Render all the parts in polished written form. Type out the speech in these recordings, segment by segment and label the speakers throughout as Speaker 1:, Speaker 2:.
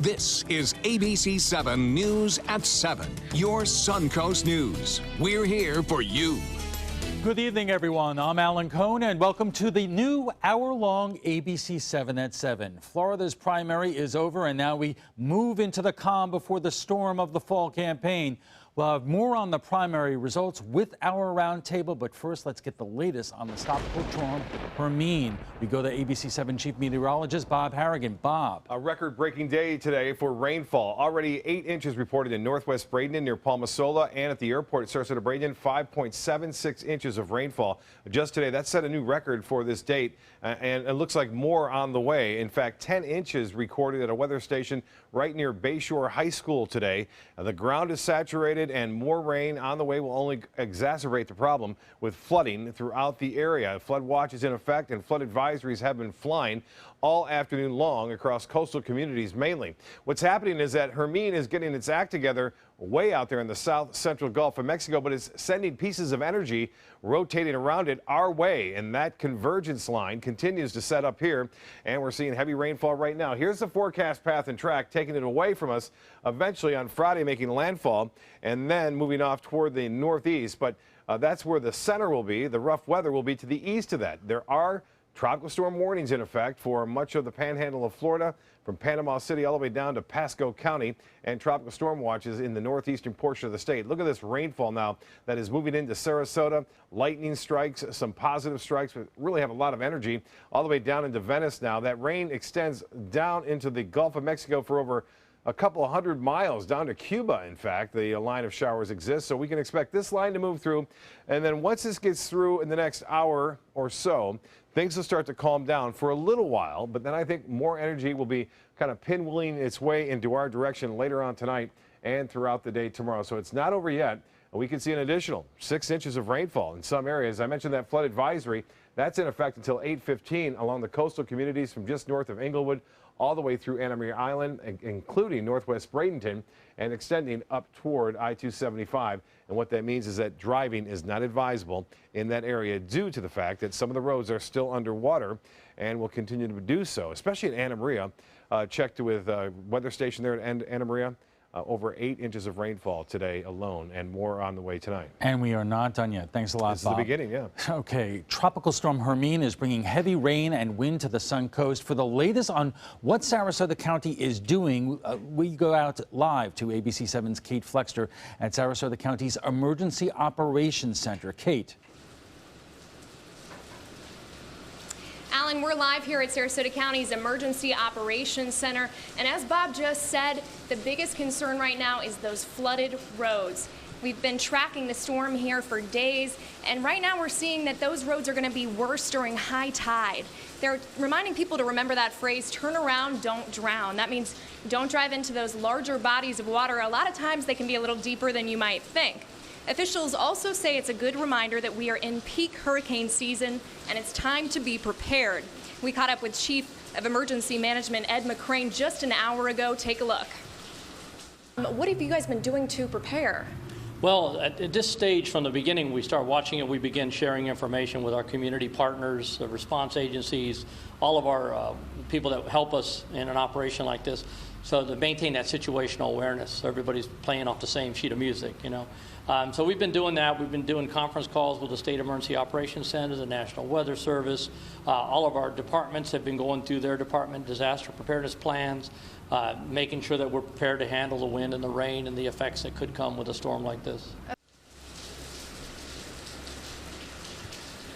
Speaker 1: This is ABC7 News at 7, your Suncoast News. We're here for you.
Speaker 2: Good evening, everyone. I'm Alan Cohn, and welcome to the new hour-long ABC7 at 7. Florida's primary is over, and now we move into the calm before the storm of the fall campaign. We'll have more on the primary results with our roundtable, but first, let's get the latest on the tropical storm Hermine. We go to ABC7 Chief Meteorologist Bob Harrigan. Bob.
Speaker 3: A record-breaking day today for rainfall. Already 8 inches reported in northwest Bradenton near Palmasola, and at the airport at Sarasota Bradenton, 5.76 inches of rainfall just today. That set a new record for this date, and it looks like more on the way. In fact, 10 inches recorded at a weather station right near Bayshore High School today. The ground is saturated, and more rain on the way will only exacerbate the problem with flooding throughout the area. Flood watch is in effect, and flood advisories have been flying all afternoon long across coastal communities mainly. What's happening is that Hermine is getting its act together way out there in the south central Gulf of Mexico, but it's sending pieces of energy rotating around it our way, and that convergence line continues to set up here, and we're seeing heavy rainfall right now. Here's the forecast path and track, taking it away from us eventually on Friday, making landfall, and then moving off toward the northeast. But that's where the center will be. The rough weather will be to the east of that. There are tropical storm warnings in effect for much of the panhandle of Florida, from Panama City all the way down to Pasco County, and tropical storm watches in the northeastern portion of the state. Look at this rainfall now that is moving into Sarasota. Lightning strikes, some positive strikes, but really have a lot of energy all the way down into Venice now. That rain extends down into the Gulf of Mexico for over a couple of 100 miles down to Cuba. In fact, the line of showers exists, so we can expect this line to move through. And then once this gets through in the next hour or so, things will start to calm down for a little while. But then I think more energy will be kind of pinwheeling its way into our direction later on tonight and throughout the day tomorrow. So it's not over yet. We could see an additional 6 inches of rainfall in some areas. I mentioned that flood advisory. That's in effect until 8:15 along the coastal communities from just north of Inglewood all the way through Anna Maria Island, including northwest Bradenton, and extending up toward I-275. And what that means is that driving is not advisable in that area due to the fact that some of the roads are still underwater and will continue to do so, especially in Anna Maria. Checked with weather station there at Anna Maria. Over 8 inches of rainfall today alone, and more on the way tonight.
Speaker 2: And we are not done yet. Thanks a lot, Bob.
Speaker 3: This is the beginning, yeah.
Speaker 2: Okay, Tropical Storm Hermine is bringing heavy rain and wind to the Suncoast. For the latest on what Sarasota County is doing, we go out live to ABC7's Kate Flexter at Sarasota County's Emergency Operations Center. Kate.
Speaker 4: Alan, we're live here at Sarasota County's Emergency Operations Center, and as Bob just said, the biggest concern right now is those flooded roads. We've been tracking the storm here for days, and right now we're seeing that those roads are going to be worse during high tide. They're reminding people to remember that phrase, turn around, don't drown. That means don't drive into those larger bodies of water. A lot of times they can be a little deeper than you might think. Officials also say it's a good reminder that we are in peak hurricane season and it's time to be prepared. We caught up with Chief of Emergency Management Ed McCrane just an hour ago. Take a look. What have you guys been doing to prepare?
Speaker 5: Well, at this stage, from the beginning, we start watching it. We begin sharing information with our community partners, the response agencies, all of our people that help us in an operation like this. So to maintain that situational awareness, so everybody's playing off the same sheet of music, you know. So we've been doing that. We've been doing conference calls with the State Emergency Operations Center, the National Weather Service. All of our departments have been going through their department disaster preparedness plans, making sure that we're prepared to handle the wind and the rain and the effects that could come with a storm like this.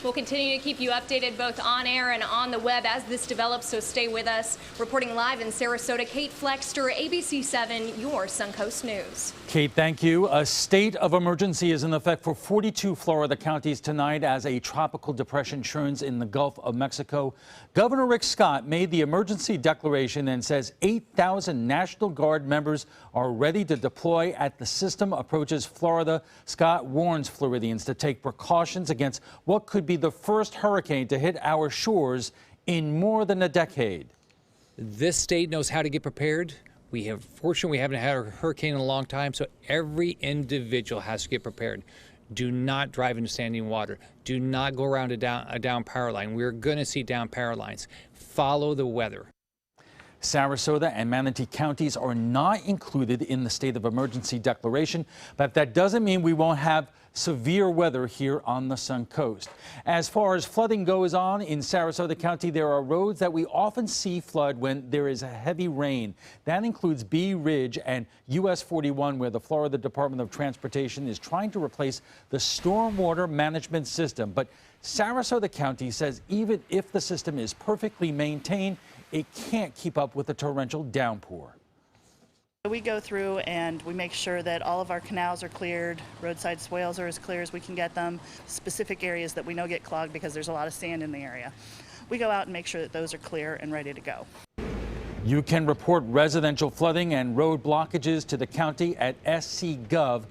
Speaker 4: We'll continue to keep you updated both on air and on the web as this develops, so stay with us. Reporting live in Sarasota, Kate Flexter, ABC7, your Suncoast News.
Speaker 2: Kate, thank you. A state of emergency is in effect for 42 Florida counties tonight as a tropical depression churns in the Gulf of Mexico. Governor Rick Scott made the emergency declaration and says 8,000 National Guard members are ready to deploy as the system approaches Florida. Scott warns Floridians to take precautions against what could be the first hurricane to hit our shores in more than a decade.
Speaker 6: This state knows how to get prepared. Fortunately, we haven't had a hurricane in a long time, so every individual has to get prepared. Do not drive into standing water. Do not go around a down power line. We're going to see down power lines. Follow the weather.
Speaker 2: Sarasota and Manatee counties are not included in the state of emergency declaration, but that doesn't mean we won't have severe weather here on the Suncoast. As far as flooding goes on in Sarasota County, there are roads that we often see flood when there is a heavy rain. That includes Bee Ridge and US 41, where the Florida Department of Transportation is trying to replace the stormwater management system. But Sarasota County says even if the system is perfectly maintained, it can't keep up with the torrential downpour.
Speaker 7: We go through and we make sure that all of our canals are cleared, roadside swales are as clear as we can get them, specific areas that we know get clogged because there's a lot of sand in the area. We go out and make sure that those are clear and ready to go.
Speaker 2: You can report residential flooding and road blockages to the county at scgov.net.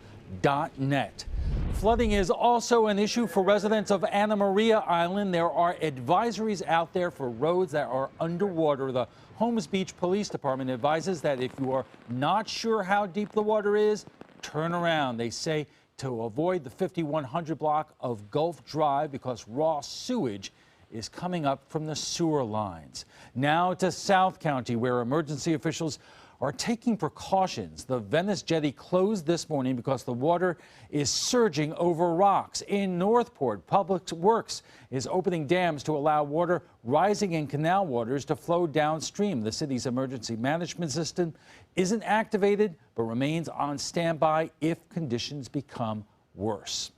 Speaker 2: Flooding is also an issue for residents of Anna Maria Island. There are advisories out there for roads that are underwater. The Holmes Beach Police Department advises that if you are not sure how deep the water is, turn around. They say to avoid the 5100 block of Gulf Drive because raw sewage is coming up from the sewer lines. Now to South County, where emergency officials are taking precautions. The Venice Jetty closed this morning because the water is surging over rocks. In Northport, Public Works is opening dams to allow water rising in canal waters to flow downstream. The city's emergency management system isn't activated but remains on standby if conditions become worse.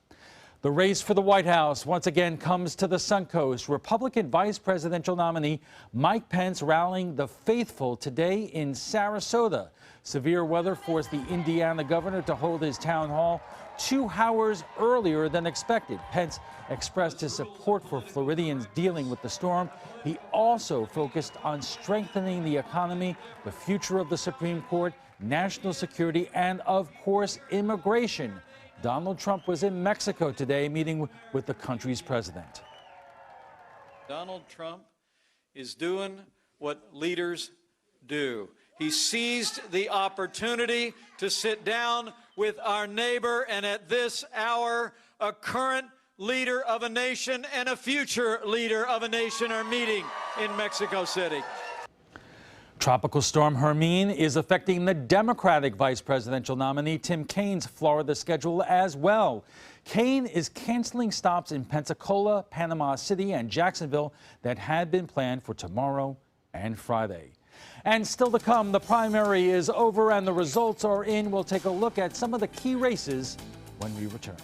Speaker 2: The race for the White House once again comes to the Suncoast. Republican vice presidential nominee Mike Pence rallying the faithful today in Sarasota. Severe weather forced the Indiana governor to hold his town hall 2 hours earlier than expected. Pence expressed his support for Floridians dealing with the storm. He also focused on strengthening the economy, the future of the Supreme Court, national security, and, of course, immigration. Donald Trump was in Mexico today meeting with the country's president.
Speaker 8: Donald Trump is doing what leaders do. He seized the opportunity to sit down with our neighbor, and at this hour, a current leader of a nation and a future leader of a nation are meeting in Mexico City.
Speaker 2: Tropical Storm Hermine is affecting the Democratic vice presidential nominee Tim Kaine's Florida schedule as well. Kaine is canceling stops in Pensacola, Panama City, and Jacksonville that had been planned for tomorrow and Friday. And still to come, the primary is over and the results are in. We'll take a look at some of the key races when we return.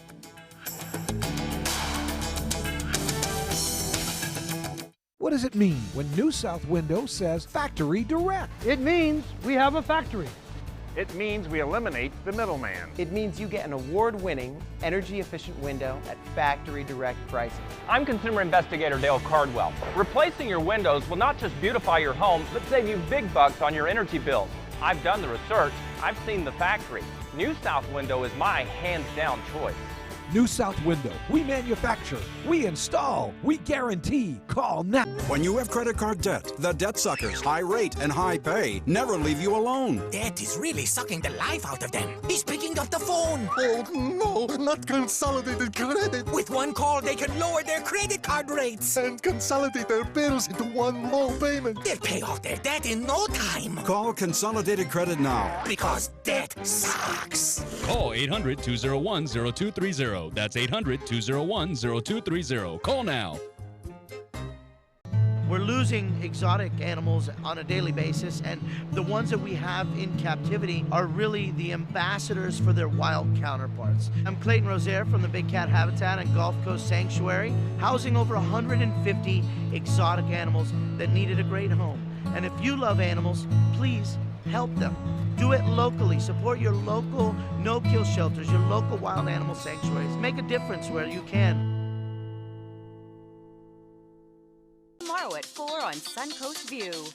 Speaker 9: What does it mean when New South Window says Factory Direct?
Speaker 10: It means we have a factory.
Speaker 11: It means we eliminate the middleman.
Speaker 12: It means you get an award-winning, energy-efficient window at factory direct pricing.
Speaker 11: I'm consumer investigator Dale Cardwell. Replacing your windows will not just beautify your home, but save you big bucks on your energy bills. I've done the research. I've seen the factory. New South Window is my hands-down choice.
Speaker 9: New South Window. We manufacture, we install, we guarantee. Call now.
Speaker 13: When you have credit card debt, the debt suckers, high rate and high pay, never leave you alone.
Speaker 14: Debt is really sucking the life out of them. He's picking up the phone.
Speaker 15: Oh, no, not consolidated credit.
Speaker 14: With one call, they can lower their credit card rates.
Speaker 15: And consolidate their bills into one low payment.
Speaker 14: They'll pay off their debt in no time.
Speaker 13: Call Consolidated Credit now.
Speaker 14: Because debt sucks.
Speaker 16: Call 800-201-0230. That's 800-201-0230. Call now.
Speaker 10: We're losing exotic animals on a daily basis, and the ones that we have in captivity are really the ambassadors for their wild counterparts. I'm Clayton Rozier from the Big Cat Habitat and Gulf Coast Sanctuary, housing over 150 exotic animals that needed a great home. And if you love animals, please help them. Do it locally. Support your local no-kill shelters, your local wild animal sanctuaries. Make a difference where you can.
Speaker 17: Tomorrow at 4 on Suncoast View.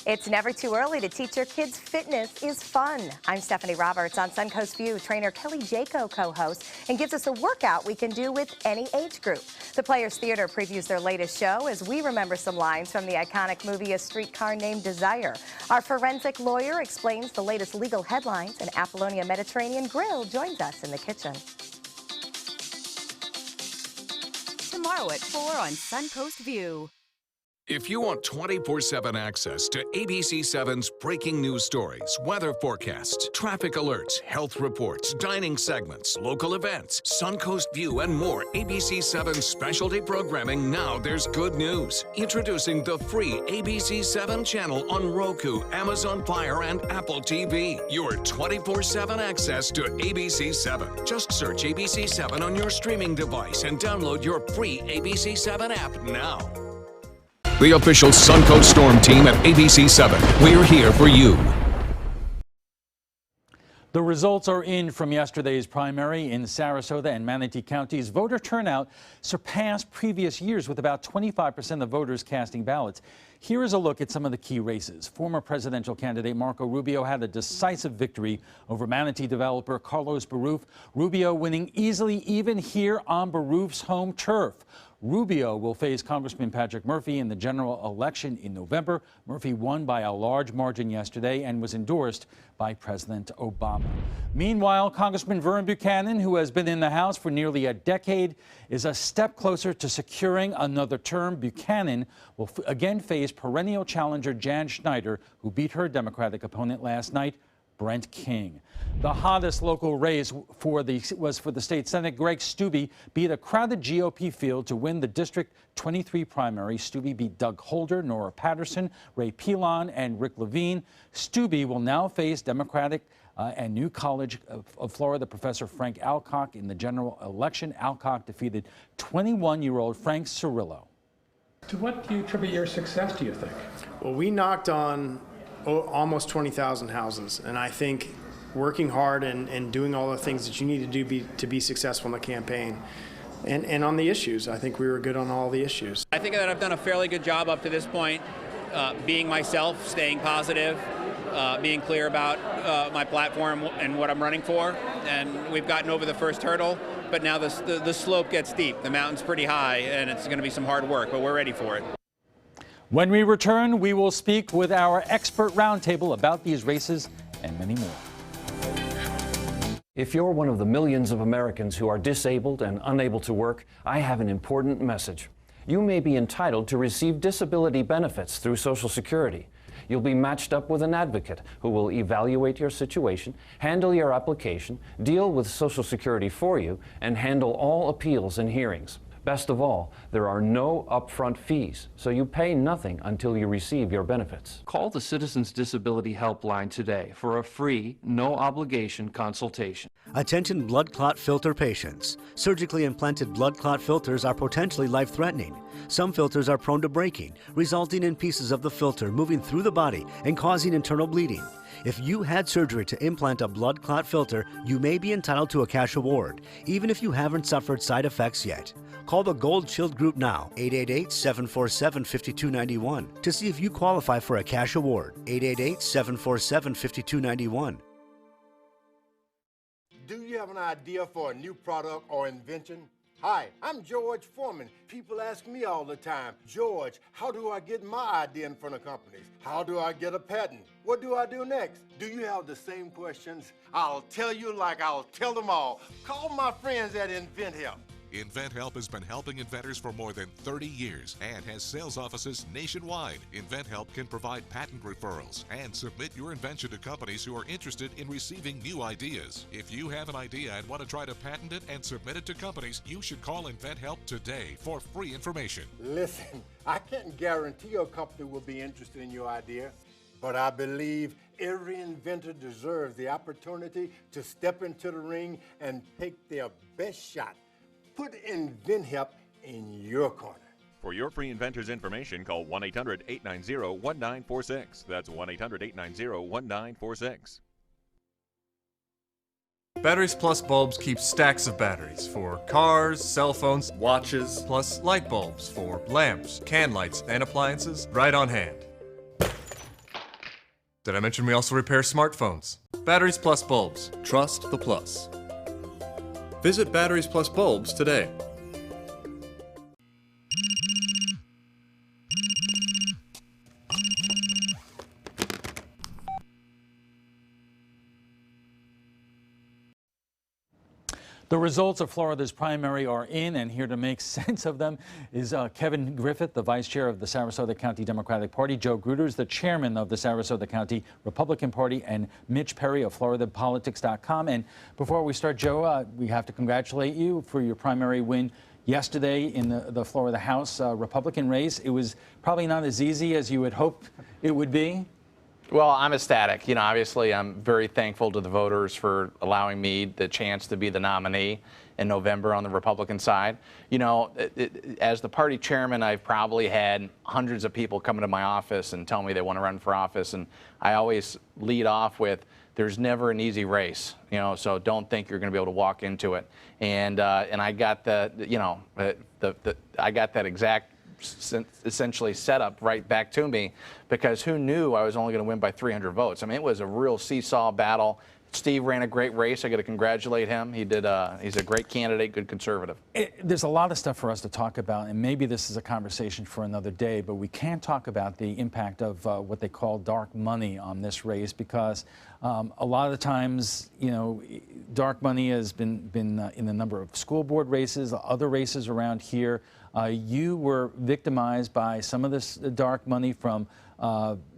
Speaker 17: It's never too early to teach your kids fitness is fun. I'm Stephanie Roberts on Suncoast View. Trainer Kelly Jaco co-hosts and gives us a workout we can do with any age group. The Players Theater previews their latest show as we remember some lines from the iconic movie A Streetcar Named Desire. Our forensic lawyer explains the latest legal headlines, and Apollonia Mediterranean Grill joins us in the kitchen. Tomorrow at 4 on Suncoast View.
Speaker 1: If you want 24/7 access to ABC7's breaking news stories, weather forecasts, traffic alerts, health reports, dining segments, local events, Suncoast View, and more ABC7 specialty programming, now there's good news. Introducing the free ABC7 channel on Roku, Amazon Fire, and Apple TV. Your 24/7 access to ABC7. Just search ABC7 on your streaming device and download your free ABC7 app now. The official Suncoast Storm team at ABC7. We're here for you.
Speaker 2: The results are in from yesterday's primary in Sarasota and Manatee counties. Voter turnout surpassed previous years with about 25% of voters casting ballots. Here is a look at some of the key races. Former presidential candidate Marco Rubio had a decisive victory over Manatee developer Carlos Baruf. Rubio winning easily even here on Baruf's home turf. Rubio will face Congressman Patrick Murphy in the general election in November. Murphy won by a large margin yesterday and was endorsed by President Obama. Meanwhile, Congressman Vern Buchanan, who has been in the House for nearly a decade, is a step closer to securing another term. Buchanan will again face perennial challenger Jan Schneider, who beat her Democratic opponent last night, Brent King. The hottest local race was for the state Senate. Greg Stubbe beat a crowded GOP field to win the District 23 primary. Stubbe beat Doug Holder, Nora Patterson, Ray Pilon, and Rick Levine. Stubbe will now face Democratic and New College of Florida Professor Frank Alcock in the general election. Alcock defeated 21-year-old Frank Cirillo.
Speaker 16: To what do you attribute your success, do you think?
Speaker 18: Well, we knocked on almost 20,000 houses, and I think working hard and doing all the things that you need to do to be successful in the campaign. And on the issues, I think we were good on all the issues.
Speaker 19: I think that I've done a fairly good job up to this point, being myself, staying positive, being clear about my platform and what I'm running for. And we've gotten over the first hurdle, but now the slope gets steep. The mountain's pretty high, and it's going to be some hard work, but we're ready for it.
Speaker 2: When we return, we will speak with our expert roundtable about these races and many more.
Speaker 20: If you're one of the millions of Americans who are disabled and unable to work, I have an important message. You may be entitled to receive disability benefits through Social Security. You'll be matched up with an advocate who will evaluate your situation, handle your application, deal with Social Security for you, and handle all appeals and hearings. Best of all, there are no upfront fees, so you pay nothing until you receive your benefits. Call the Citizens Disability Helpline today for a free, no-obligation consultation.
Speaker 21: Attention blood clot filter patients. Surgically implanted blood clot filters are potentially life-threatening. Some filters are prone to breaking, resulting in pieces of the filter moving through the body and causing internal bleeding. If you had surgery to implant a blood clot filter, you may be entitled to a cash award, even if you haven't suffered side effects yet. Call the Gold Shield Group now, 888-747-5291, to see if you qualify for a cash award, 888-747-5291.
Speaker 22: Do you have an idea for a new product or invention? Hi, I'm George Foreman. People ask me all the time, George, how do I get my idea in front of companies? How do I get a patent? What do I do next? Do you have the same questions? I'll tell you like I'll tell them all. Call my friends at InventHelp.
Speaker 23: InventHelp has been helping inventors for more than 30 years and has sales offices nationwide. InventHelp can provide patent referrals and submit your invention to companies who are interested in receiving new ideas. If you have an idea and want to try to patent it and submit it to companies, you should call InventHelp today for free information.
Speaker 22: Listen, I can't guarantee a company will be interested in your idea, but I believe every inventor deserves the opportunity to step into the ring and take their best shot. Put InventHelp in your corner.
Speaker 24: For your free inventor's information, call 1-800-890-1946. That's 1-800-890-1946.
Speaker 25: Batteries Plus bulbs keep stacks of batteries for cars, cell phones, watches, plus light bulbs for lamps, can lights, and appliances right on hand. Did I mention we also repair smartphones? Batteries Plus bulbs. Trust the plus. Visit Batteries Plus bulbs today.
Speaker 2: The results of Florida's primary are in, and here to make sense of them is Kevin Griffith, the vice chair of the Sarasota County Democratic Party, Joe Gruters, the chairman of the Sarasota County Republican Party, and Mitch Perry of FloridaPolitics.com. And before we start, Joe, we have to congratulate you for your primary win yesterday in the Florida House Republican race. It was probably not as easy as you had hoped it would be.
Speaker 3: Well, I'm ecstatic. You know, obviously, I'm very thankful to the voters for allowing me the chance to be the nominee in November on the Republican side. You know, as the party chairman, I've probably had hundreds of people come into my office and tell me they want to run for office, and I always lead off with, there's never an easy race, you know, so don't think you're going to be able to walk into it. And I got I got that exact essentially set up right back to me, because who knew I was only going to win by 300 votes? I mean, it was a real seesaw battle. Steve ran a great race. I got to congratulate him. He did. He's a great candidate, good conservative.
Speaker 2: There's a lot of stuff for us to talk about, and maybe this is a conversation for another day, but we can't talk about the impact of what they call dark money on this race, because a lot of the times, you know, dark money has been in a number of school board races, other races around here. You were victimized by some of this dark money from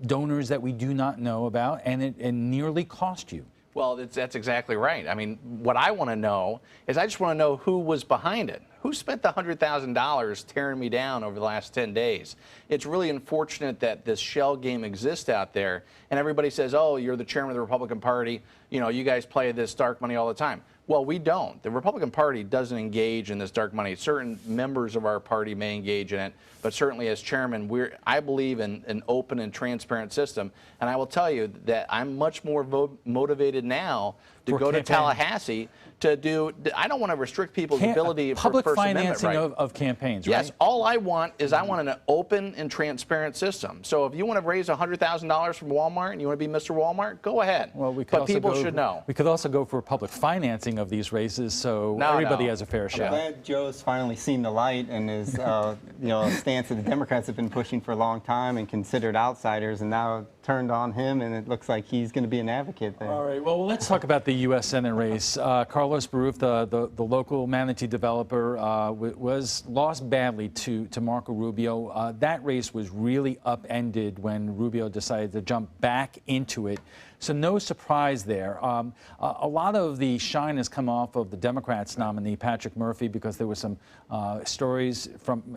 Speaker 2: donors that we do not know about, and it nearly cost you.
Speaker 3: Well, that's exactly right. I mean, what I want to know is, I just want to know who was behind it. Who spent the $100,000 tearing me down over the last 10 days? It's really unfortunate that this shell game exists out there, and everybody says, oh, you're the chairman of the Republican Party, you know, you guys play this dark money all the time. Well, we don't. The Republican Party doesn't engage in this dark money. Certain members of our party may engage in it, but certainly as chairman, I believe in an open and transparent system. And I will tell you that I'm much more motivated now to go to Tallahassee to do. I don't want to restrict people's ability for First Amendment
Speaker 2: financing of campaigns, right?
Speaker 3: Yes, all I want is, I want an open and transparent system. So if you want to raise $100,000 from Walmart and you want to be Mr. Walmart, go ahead.
Speaker 2: Well,
Speaker 3: but people should know.
Speaker 2: We could also go for public financing of these races, so everybody has a fair shot.
Speaker 4: I'm glad Joe's finally seen the light, and his stance that the Democrats have been pushing for a long time and considered outsiders, and now turned on him, and it looks like he's going to be an advocate there.
Speaker 2: All right, well, let's talk about the U.S. Senate race. Carlos Baruf, the local manatee developer, lost badly to Marco Rubio. That race was really upended when Rubio decided to jump back into it. So no surprise there. A lot of the shine has come off of the Democrats' nominee, Patrick Murphy, because there were some stories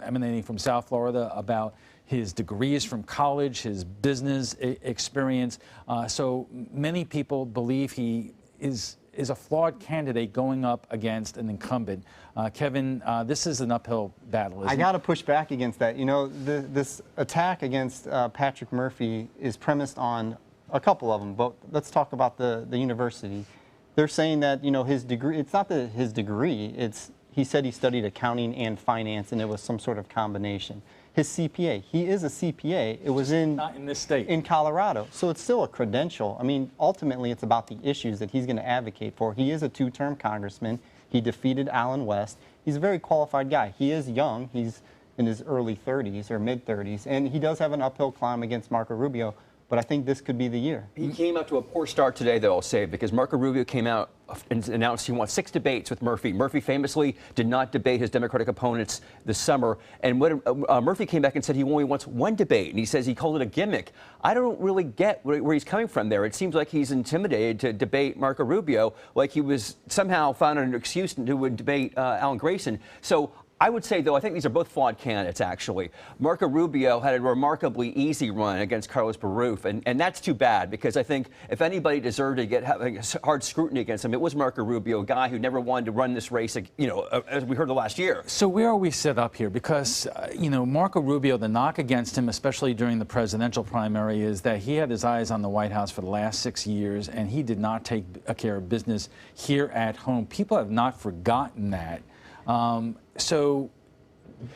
Speaker 2: emanating from South Florida about his degrees from college, his business experience. So many people believe he is a flawed candidate going up against an incumbent. Kevin, this is an uphill battle, isn't it?
Speaker 4: I got to push back against that. You know, this attack against Patrick Murphy is premised on a couple of them, but let's talk about the university. They're saying that, you know, his degree, it's not that his degree, he said he studied accounting and finance, and it was some sort of combination. His CPA, he is a CPA. It was
Speaker 2: not in this state.
Speaker 4: In Colorado. So it's still a credential. I mean, ultimately, it's about the issues that he's going to advocate for. He is a two-term congressman. He defeated Alan West. He's a very qualified guy. He is young. He's in his early 30s or mid-30s, and he does have an uphill climb against Marco Rubio. But I think this could be the year.
Speaker 5: He came out to a poor start today, though, I'll say, because Marco Rubio came out and announced he wants 6 debates with Murphy. Murphy famously did not debate his Democratic opponents this summer. And when Murphy came back and said he only wants 1 debate, and he says he called it a gimmick. I don't really get where he's coming from there. It seems like he's intimidated to debate Marco Rubio, like he was somehow found an excuse to debate Alan Grayson. So I would say, though, I think these are both flawed candidates, actually. Marco Rubio had a remarkably easy run against Carlos Baruf, and that's too bad, because I think if anybody deserved to get hard scrutiny against him, it was Marco Rubio, a guy who never wanted to run this race, you know, as we heard the last year.
Speaker 2: So where are we set up here? Because, you know, Marco Rubio, the knock against him, especially during the presidential primary, is that he had his eyes on the White House for the last 6 years, and he did not take care of business here at home. People have not forgotten that. So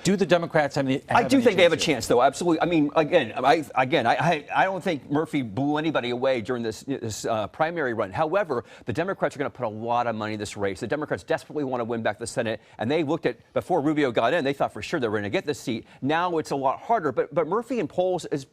Speaker 2: do the Democrats have any?
Speaker 5: I do think they have a chance, though. Absolutely. I mean, I don't think Murphy blew anybody away during this primary run. However, the Democrats are going to put a lot of money in this race. The Democrats desperately want to win back the Senate, and they looked at before Rubio got in. They thought for sure they were going to get this seat. Now it's a lot harder. But Murphy in polls is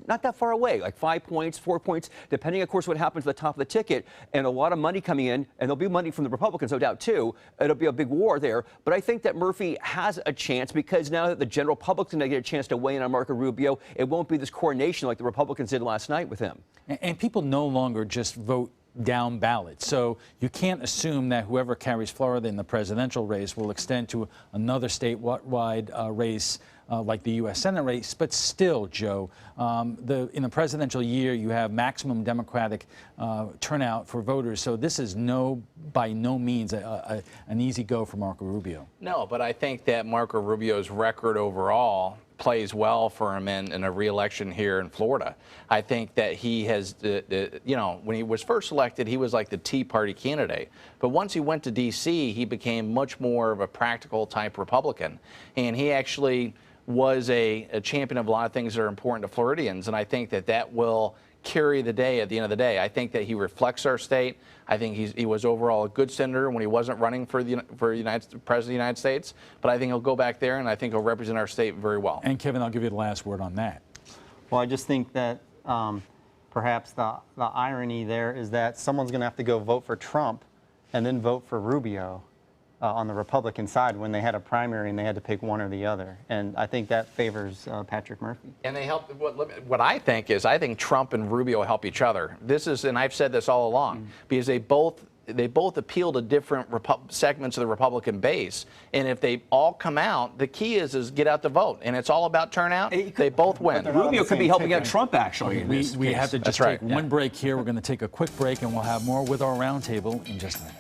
Speaker 5: not that far away, like 5 points, 4 points, depending, of course, what happens at the top of the ticket. And a lot of money coming in, and there'll be money from the Republicans, no doubt, too. It'll be a big war there. But I think that Murphy has a chance because now that the general public's going to get a chance to weigh in on Marco Rubio, it won't be this coronation like the Republicans did last night with him.
Speaker 2: And people no longer just vote down ballot. So you can't assume that whoever carries Florida in the presidential race will extend to another statewide race like the U.S. Senate race. But still, Joe, in the presidential year, you have maximum Democratic turnout for voters. So this is by no means an easy go for Marco Rubio.
Speaker 3: No, but I think that Marco Rubio's record overall plays well for him in a re-election here in Florida. I think that he has, when he was first elected, he was like the Tea Party candidate. But once he went to D.C., he became much more of a practical type Republican. And he actually was a champion of a lot of things that are important to Floridians. And I think that will carry the day at the end of the day. I think that he reflects our state. I think he was overall a good senator when he wasn't running for President of the United States. But I think he'll go back there, and I think he'll represent our state very well.
Speaker 2: And Kevin, I'll give you the last word on that.
Speaker 4: Well, I just think that perhaps the irony there is that someone's going to have to go vote for Trump and then vote for Rubio on the Republican side when they had a primary and they had to pick one or the other. And I think that favors Patrick Murphy.
Speaker 3: And they help. What I think Trump and Rubio help each other. And I've said this all along, because they both appeal to different segments of the Republican base. And if they all come out, the key is get out the vote. And it's all about turnout. They both win.
Speaker 5: Rubio could be helping out Trump, actually.
Speaker 2: We have to just take one break here. We're going to take a quick break, and we'll have more with our roundtable in just a minute.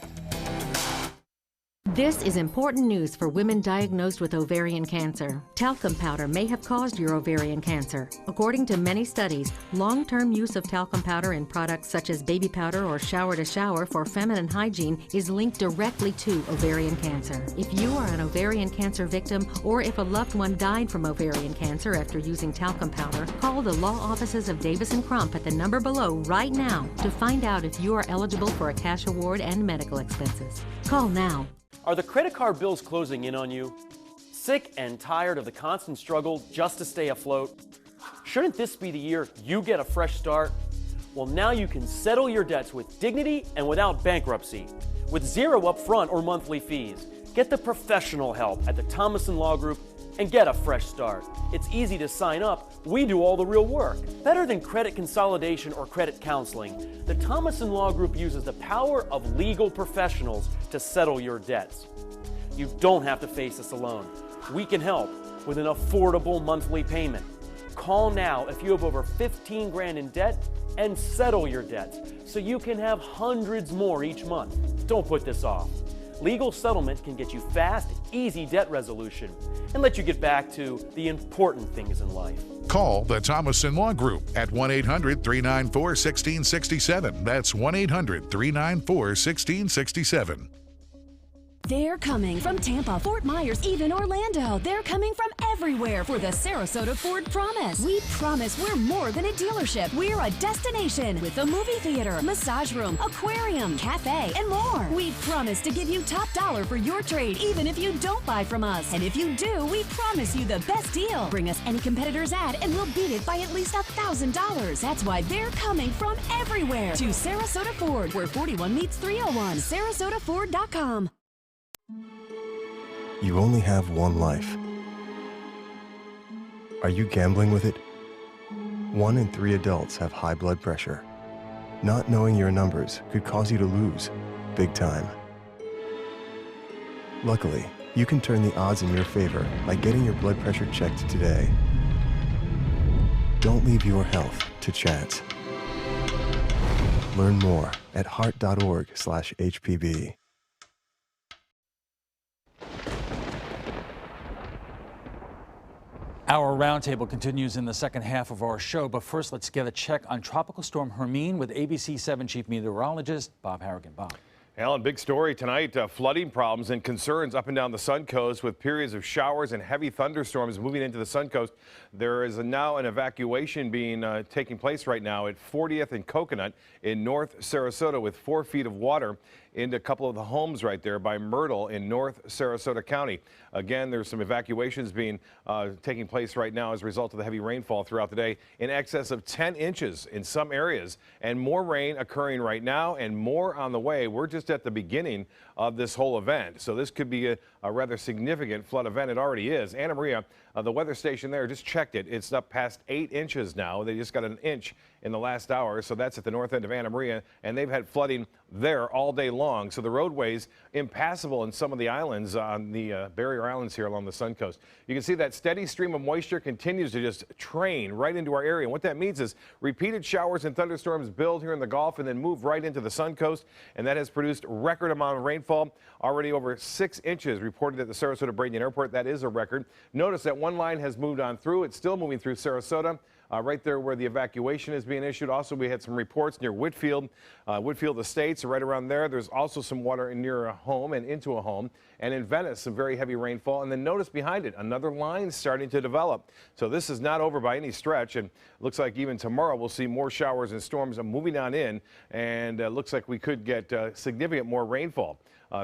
Speaker 6: This is important news for women diagnosed with ovarian cancer. Talcum powder may have caused your ovarian cancer. According to many studies, long-term use of talcum powder in products such as baby powder or shower-to-shower for feminine hygiene is linked directly to ovarian cancer. If you are an ovarian cancer victim or if a loved one died from ovarian cancer after using talcum powder, call the law offices of Davis & Crump at the number below right now to find out if you are eligible for a cash award and medical expenses. Call now.
Speaker 7: Are the credit card bills closing in on you? Sick and tired of the constant struggle just to stay afloat? Shouldn't this be the year you get a fresh start? Well, now you can settle your debts with dignity and without bankruptcy, with zero upfront or monthly fees. Get the professional help at the Thomason Law Group and get a fresh start. It's easy to sign up. We do all the real work. Better than credit consolidation or credit counseling, the Thomason Law Group uses the power of legal professionals to settle your debts. You don't have to face this alone. We can help with an affordable monthly payment. Call now if you have over 15 grand in debt and settle your debts so you can have hundreds more each month. Don't put this off. Legal settlement can get you fast, easy debt resolution and let you get back to the important things in life.
Speaker 23: Call the Thomason Law Group at 1-800-394-1667. That's 1-800-394-1667.
Speaker 8: They're coming from Tampa, Fort Myers, even Orlando. They're coming from everywhere for the Sarasota Ford Promise. We promise we're more than a dealership. We're a destination with a movie theater, massage room, aquarium, cafe, and more. We promise to give you top dollar for your trade, even if you don't buy from us. And if you do, we promise you the best deal. Bring us any competitor's ad and we'll beat it by at least $1,000. That's why they're coming from everywhere to Sarasota Ford, where 41 meets 301. SarasotaFord.com.
Speaker 11: You only have one life. Are you gambling with it? 1 in 3 adults have high blood pressure. Not knowing your numbers could cause you to lose, big time. Luckily, you can turn the odds in your favor by getting your blood pressure checked today. Don't leave your health to chance. Learn more at heart.org/HPV.
Speaker 2: Our roundtable continues in the second half of our show, but first let's get a check on Tropical Storm Hermine with ABC7 Chief Meteorologist Bob Harrigan. Bob.
Speaker 9: Alan, big story tonight. Flooding problems and concerns up and down the Sun Coast with periods of showers and heavy thunderstorms moving into the Sun Coast. There is now an evacuation being taking place right now at 40th and Coconut in North Sarasota with 4 feet of water into a couple of the homes right there by Myrtle in North Sarasota County. Again, there's some evacuations being taking place right now as a result of the heavy rainfall throughout the day, in excess of 10 inches in some areas, and more rain occurring right now and more on the way. We're just at the beginning of this whole event, so this could be a rather significant flood event. It already is. Anna Maria, the weather station there, just checked it. It's up past 8 inches now. They just got an inch in the last hour, so that's at the north end of Anna Maria, and they've had flooding there all day long. So the roadways impassable in some of the islands on the barrier islands here along the Sun Coast. You can see that steady stream of moisture continues to just train right into our area. And what that means is repeated showers and thunderstorms build here in the Gulf and then move right into the Sun Coast, and that has produced record amount of rainfall. Already over 6 inches reported at the Sarasota Bradenton Airport. That is a record. Notice that one line has moved on through. It's still moving through Sarasota. Right there where the evacuation is being issued. Also, we had some reports near Whitfield, Whitfield Estates, right around there. There's also some water near a home and into a home. And in Venice, some very heavy rainfall. And then notice behind it, another line starting to develop. So this is not over by any stretch. And looks like even tomorrow we'll see more showers and storms moving on in. And looks like we could get significant more rainfall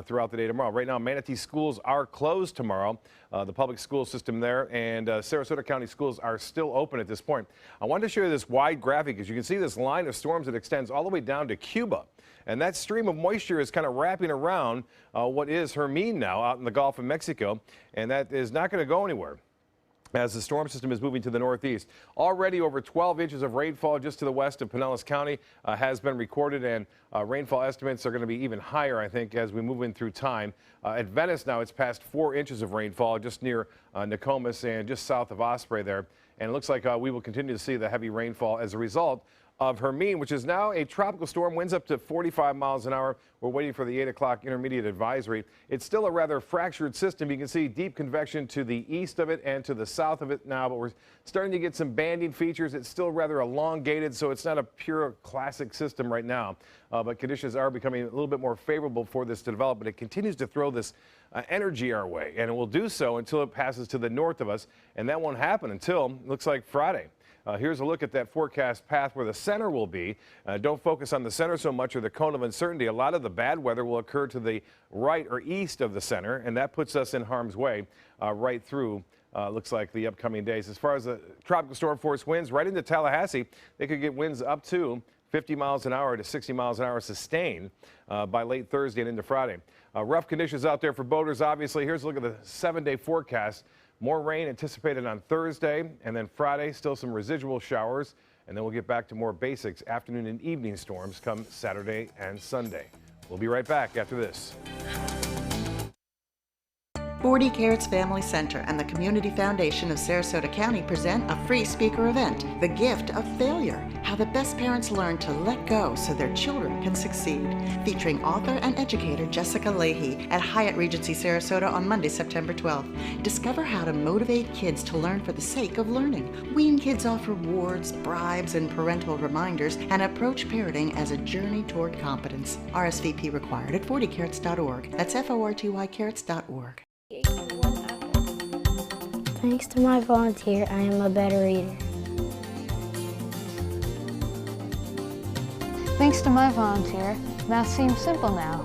Speaker 9: throughout the day tomorrow. Right now, Manatee schools are closed tomorrow, the public school system there, and Sarasota County schools are still open at this point. I wanted to show you this wide graphic, as you can see this line of storms that extends all the way down to Cuba. And that stream of moisture is kind of wrapping around what is Hermine now out in the Gulf of Mexico, and that is not going to go anywhere as the storm system is moving to the northeast. Already over 12 inches of rainfall just to the west of Pinellas County has been recorded, and rainfall estimates are going to be even higher, I think, as we move in through time. At Venice now, it's past 4 inches of rainfall just near Nokomis and just south of Osprey there. And it looks like we will continue to see the heavy rainfall as a result of Hermine, which is now a tropical storm, winds up to 45 miles an hour. We're waiting for the 8 o'clock intermediate advisory. It's still a rather fractured system. You can see deep convection to the east of it and to the south of it now, but we're starting to get some banding features. It's still rather elongated, so it's not a pure classic system right now, but conditions are becoming a little bit more favorable for this to develop, but it continues to throw this energy our way, and it will do so until it passes to the north of us, and that won't happen until, looks like, Friday. Here's a look at that forecast path where the center will be. Don't focus on the center so much or the cone of uncertainty. A lot of the bad weather will occur to the right or east of the center, and that puts us in harm's way right through, looks like, the upcoming days. As far as the tropical storm force winds right into Tallahassee, they could get winds up to 50 miles an hour to 60 miles an hour sustained by late Thursday and into Friday. Rough conditions out there for boaters, obviously. Here's a look at the 7-day forecast. More rain anticipated on Thursday, and then Friday, still some residual showers, and then we'll get back to more basics. Afternoon and evening storms come Saturday and Sunday. We'll be right back after this.
Speaker 12: 40 Carrots Family Center and the Community Foundation of Sarasota County present a free speaker event, The Gift of Failure, How the Best Parents Learn to Let Go So Their Children Can Succeed, featuring author and educator Jessica Leahy at Hyatt Regency Sarasota on Monday, September 12th. Discover how to motivate kids to learn for the sake of learning. Wean kids off rewards, bribes, and parental reminders, and approach parenting as a journey toward competence. RSVP required at 40carrots.org. That's FORTY carrots.org.
Speaker 13: Thanks to my volunteer, I am a better reader.
Speaker 14: Thanks to my volunteer, math seems simple now.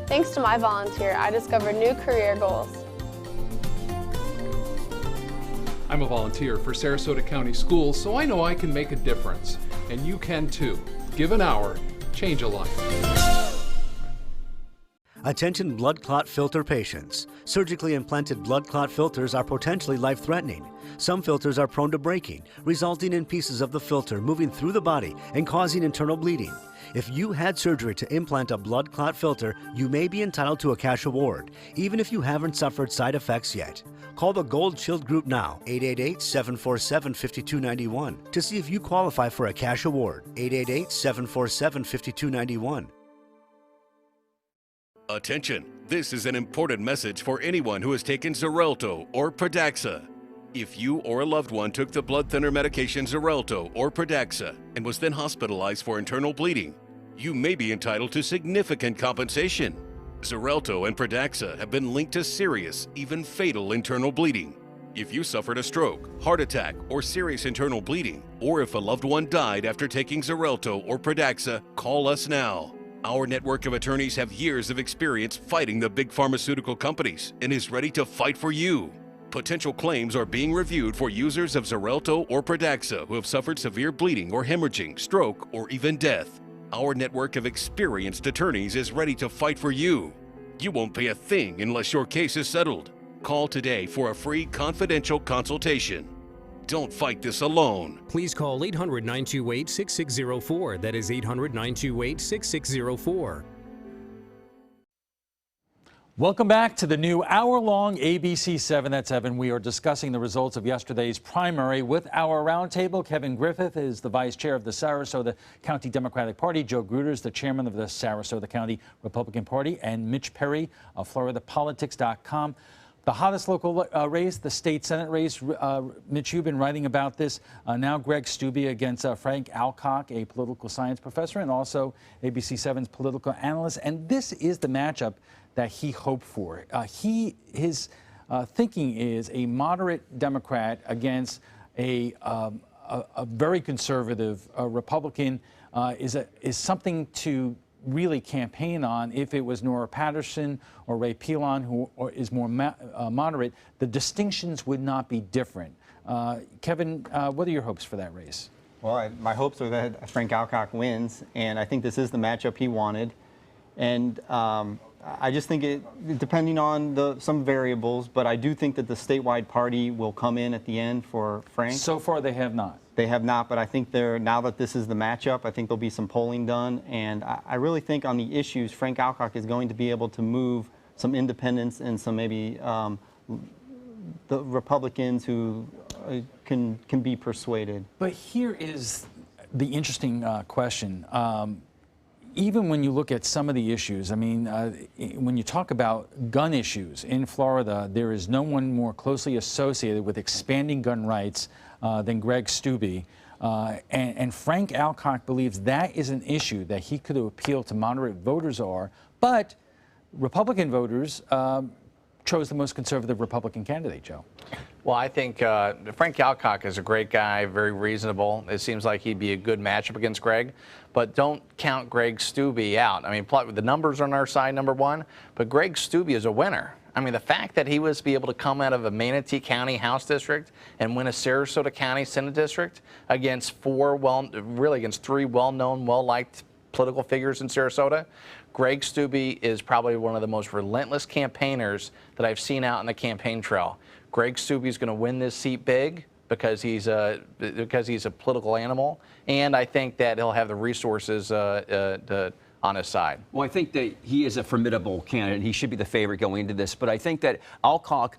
Speaker 15: Thanks to my volunteer, I discovered new career goals.
Speaker 26: I'm a volunteer for Sarasota County Schools, so I know I can make a difference. And you can too. Give an hour, change a life.
Speaker 21: Attention blood clot filter patients. Surgically implanted blood clot filters are potentially life-threatening. Some filters are prone to breaking, resulting in pieces of the filter moving through the body and causing internal bleeding. If you had surgery to implant a blood clot filter, you may be entitled to a cash award, even if you haven't suffered side effects yet. Call the Gold Shield Group now, 888-747-5291, to see if you qualify for a cash award, 888-747-5291.
Speaker 27: Attention, this is an important message for anyone who has taken Xarelto or Pradaxa. If you or a loved one took the blood thinner medication Xarelto or Pradaxa and was then hospitalized for internal bleeding, You may be entitled to significant compensation. Xarelto and Pradaxa have been linked to serious, even fatal internal bleeding. If you suffered a stroke, heart attack, or serious internal bleeding, or if a loved one died after taking Xarelto or Pradaxa, call us now. Our network of attorneys have years of experience fighting the big pharmaceutical companies and is ready to fight for you. Potential claims are being reviewed for users of Xarelto or Pradaxa who have suffered severe bleeding or hemorrhaging, stroke, or even death. Our network of experienced attorneys is ready to fight for you. You won't pay a thing unless your case is settled. Call today for a free confidential consultation. Don't fight this alone.
Speaker 1: Please call 800-928-6604. That is 800-928-6604.
Speaker 2: Welcome back to the new hour-long ABC7 at 7. We are discussing the results of yesterday's primary with our roundtable. Kevin Griffith is the vice chair of the Sarasota County Democratic Party. Joe Gruder is the chairman of the Sarasota County Republican Party. And Mitch Perry of FloridaPolitics.com. The hottest local race, the state Senate race. Mitch, you've been writing about this. Now Greg Steube against Frank Alcock, a political science professor and also ABC7's political analyst. And this is the matchup that he hoped for. His thinking is a moderate Democrat against a very conservative Republican is something to really campaign on. If it was Nora Patterson or Ray Pilon, who is more moderate, the distinctions would not be different. Kevin, what are your hopes for that race?
Speaker 4: Well, my hopes are that Frank Alcock wins, and I think this is the matchup he wanted. And I just think depending on some variables, but I do think that the statewide party will come in at the end for Frank.
Speaker 2: So far, they have not.
Speaker 4: They have not, but I think now that this is the matchup, I think there'll be some polling done. And I really think on the issues, Frank Alcock is going to be able to move some independents and some maybe the Republicans who can be persuaded.
Speaker 2: But here is the interesting question. Even when you look at some of the issues, I mean, when you talk about gun issues in Florida, there is no one more closely associated with expanding gun rights than Greg Steube. And Frank Alcock believes that is an issue that he could appeal to moderate voters but Republican voters chose the most conservative Republican candidate, Joe.
Speaker 3: Well, I think Frank Alcock is a great guy, very reasonable. It seems like he'd be a good matchup against Greg, but don't count Greg Steube out. I mean, the numbers are on our side, number one, but Greg Steube is a winner. I mean, the fact that he was be able to come out of a Manatee County House district and win a Sarasota County Senate district against against three well-known, well-liked political figures in Sarasota, Greg Steube is probably one of the most relentless campaigners that I've seen out on the campaign trail. Greg Steube is going to win this seat big because he's a political animal, and I think that he'll have the resources on his side.
Speaker 5: Well, I think that he is a formidable candidate. He should be the favorite going into this. But I think that Alcock,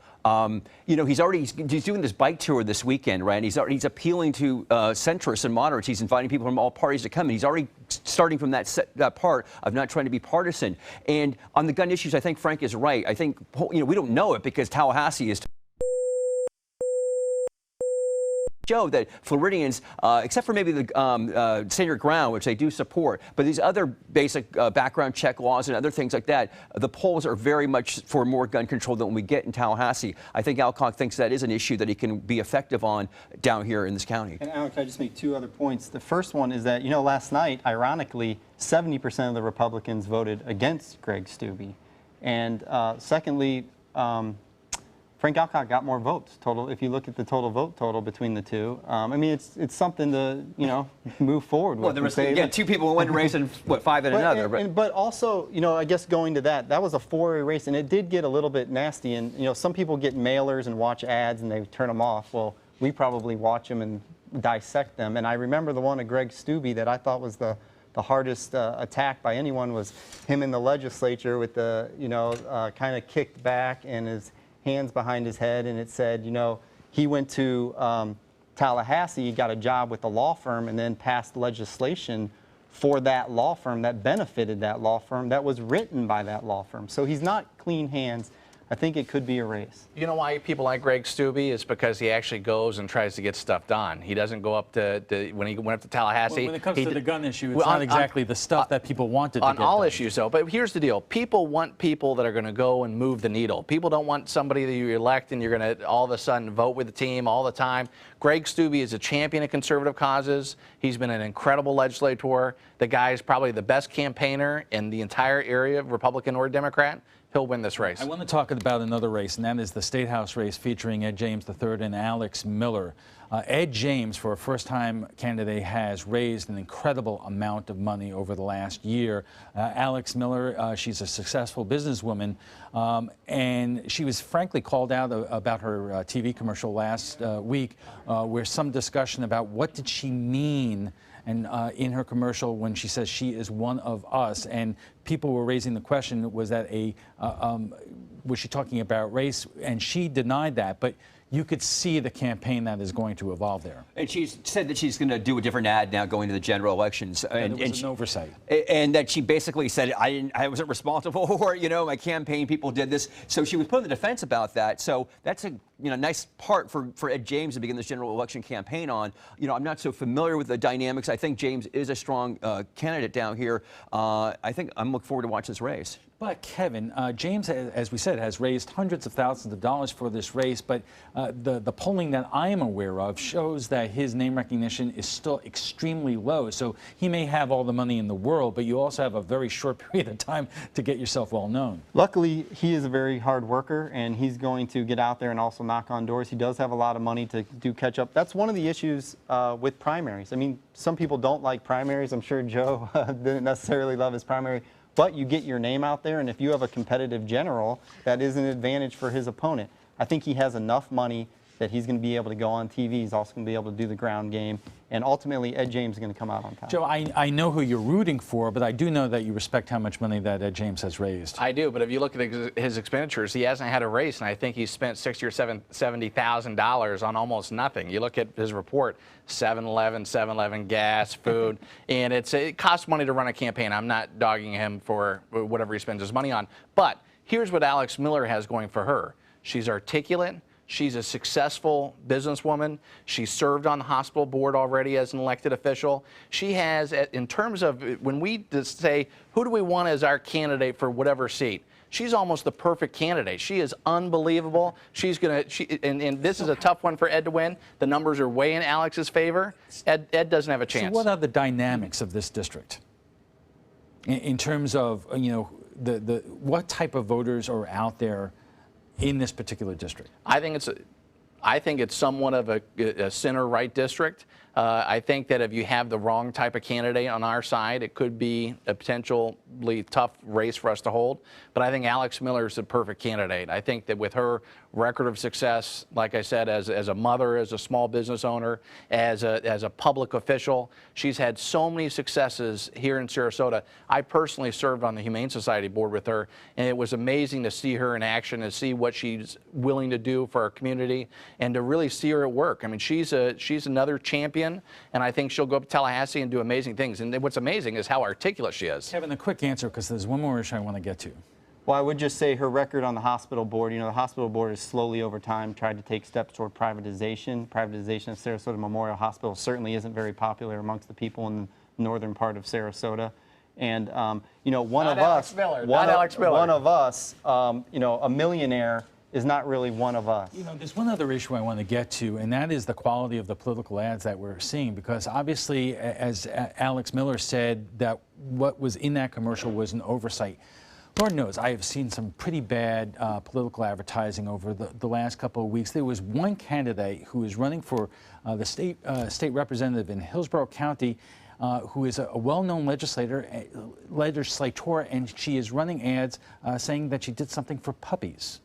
Speaker 5: he's doing this bike tour this weekend, right? And he's appealing to centrists and moderates. He's inviting people from all parties to come. And he's already starting from that part of not trying to be partisan. And on the gun issues, I think Frank is right. I think we don't know it because Tallahassee is. Show that Floridians, except for maybe the stand your ground, which they do support, but these other basic background check laws and other things like that, the polls are very much for more gun control than we get in Tallahassee. I think Alcock thinks that is an issue that he can be effective on down here in this county.
Speaker 4: And Alan, can I just make two other points? The first one is that, last night, ironically, 70% of the Republicans voted against Greg Steube. And secondly, Frank Alcock got more votes total. If you look at the total vote total between the two, I mean, it's something to move forward with.
Speaker 5: Well, there was again 2 people in one race and 5 in another.
Speaker 4: But also, I guess going to that was a 4-way race, and it did get a little bit nasty. And some people get mailers and watch ads and they turn them off. Well, we probably watch them and dissect them. And I remember the one of Greg Steube that I thought was the hardest attack by anyone was him in the legislature with the kind of kicked back and his hands behind his head, and it said, he went to Tallahassee, got a job with a law firm, and then passed legislation for that law firm that benefited that law firm that was written by that law firm. So he's not clean hands. I think it could be a race.
Speaker 3: You know why people like Greg Stubbe is because he actually goes and tries to get stuff done. He doesn't go up to when he went up to Tallahassee.
Speaker 2: Well, when it comes to the gun issue, it's not exactly the stuff that people wanted to
Speaker 3: on
Speaker 2: get
Speaker 3: all
Speaker 2: done.
Speaker 3: issues, though. But here's the deal: people want people that are going to go and move the needle. People don't want somebody that you elect and you're going to all of a sudden vote with the team all the time. Greg Stubbe is a champion of conservative causes. He's been an incredible legislator. The guy is probably the best campaigner in the entire area, Republican or Democrat. He'll win this race.
Speaker 2: I want to talk about another race, and that is the State House race featuring Ed James III and Alex Miller. Ed James, for a first-time candidate, has raised an incredible amount of money over the last year. Alex Miller, she's a successful businesswoman, and she was frankly called out about her TV commercial last week, where some discussion about what did she mean and in her commercial when she says she is one of us, and people were raising the question, was that was she talking about race? And she denied that, but you could see the campaign that is going to evolve there.
Speaker 5: And she said that she's going to do a different ad now going to the general elections.
Speaker 2: And it was an oversight.
Speaker 5: And that she basically said, I wasn't responsible for it, my campaign people did this. So she was put on the defense about that. So that's a nice part for Ed James to begin this general election campaign on. I'm not so familiar with the dynamics. I think James is a strong candidate down here. I think I'm looking forward to watch this race.
Speaker 2: But Kevin, James, as we said, has raised hundreds of thousands of dollars for this race, but the polling that I am aware of shows that his name recognition is still extremely low. So he may have all the money in the world, but you also have a very short period of time to get yourself well known.
Speaker 4: Luckily, he is a very hard worker, and he's going to get out there and also knock on doors. He does have a lot of money to do catch up. That's one of the issues with primaries. I mean, some people don't like primaries. I'm sure Joe didn't necessarily love his primary. But you get your name out there, and if you have a competitive general, that is an advantage for his opponent. I think he has enough money that he's going to be able to go on TV. He's also going to be able to do the ground game. And ultimately, Ed James is going to come out on top.
Speaker 2: Joe, I know who you're rooting for, but I do know that you respect how much money that Ed James has raised.
Speaker 3: I do, but if you look at his expenditures, he hasn't had a race, and I think he's spent $60,000 or $70,000 on almost nothing. You look at his report, 7-Eleven gas, food, and it costs money to run a campaign. I'm not dogging him for whatever he spends his money on. But here's what Alex Miller has going for her. She's articulate. She's a successful businesswoman. She served on the hospital board already as an elected official. She has, in terms of when we just say, who do we want as our candidate for whatever seat? She's almost the perfect candidate. She is unbelievable. She's going to, and this is a tough one for Ed to win. The numbers are way in Alex's favor. Ed doesn't have a chance.
Speaker 2: So what are the dynamics of this district? In terms of, what type of voters are out there in this particular district?
Speaker 3: I think it's somewhat of a center-right district. I think that if you have the wrong type of candidate on our side, it could be a potentially tough race for us to hold. But I think Alex Miller is the perfect candidate. I think that with her record of success, like I said, as a mother, as a small business owner, as a public official, she's had so many successes here in Sarasota. I personally served on the Humane Society board with her, and it was amazing to see her in action and see what she's willing to do for our community and to really see her at work. I mean, she's another champion. And I think she'll go up to Tallahassee and do amazing things. And what's amazing is how articulate she is.
Speaker 2: Kevin, a quick answer, because there's one more issue I want to get to.
Speaker 4: Well, I would just say her record on the hospital board, the hospital board has slowly over time tried to take steps toward privatization. Privatization of Sarasota Memorial Hospital certainly isn't very popular amongst the people in the northern part of Sarasota. And, one of us, a millionaire is not really one of us.
Speaker 2: There's one other issue I want to get to, and that is the quality of the political ads that we're seeing, because obviously, as Alex Miller said, that what was in that commercial was an oversight. Lord knows, I have seen some pretty bad political advertising over the last couple of weeks. There was one candidate who is running for the state representative in Hillsborough County, who is a well-known legislator, and she is running ads saying that she did something for puppies.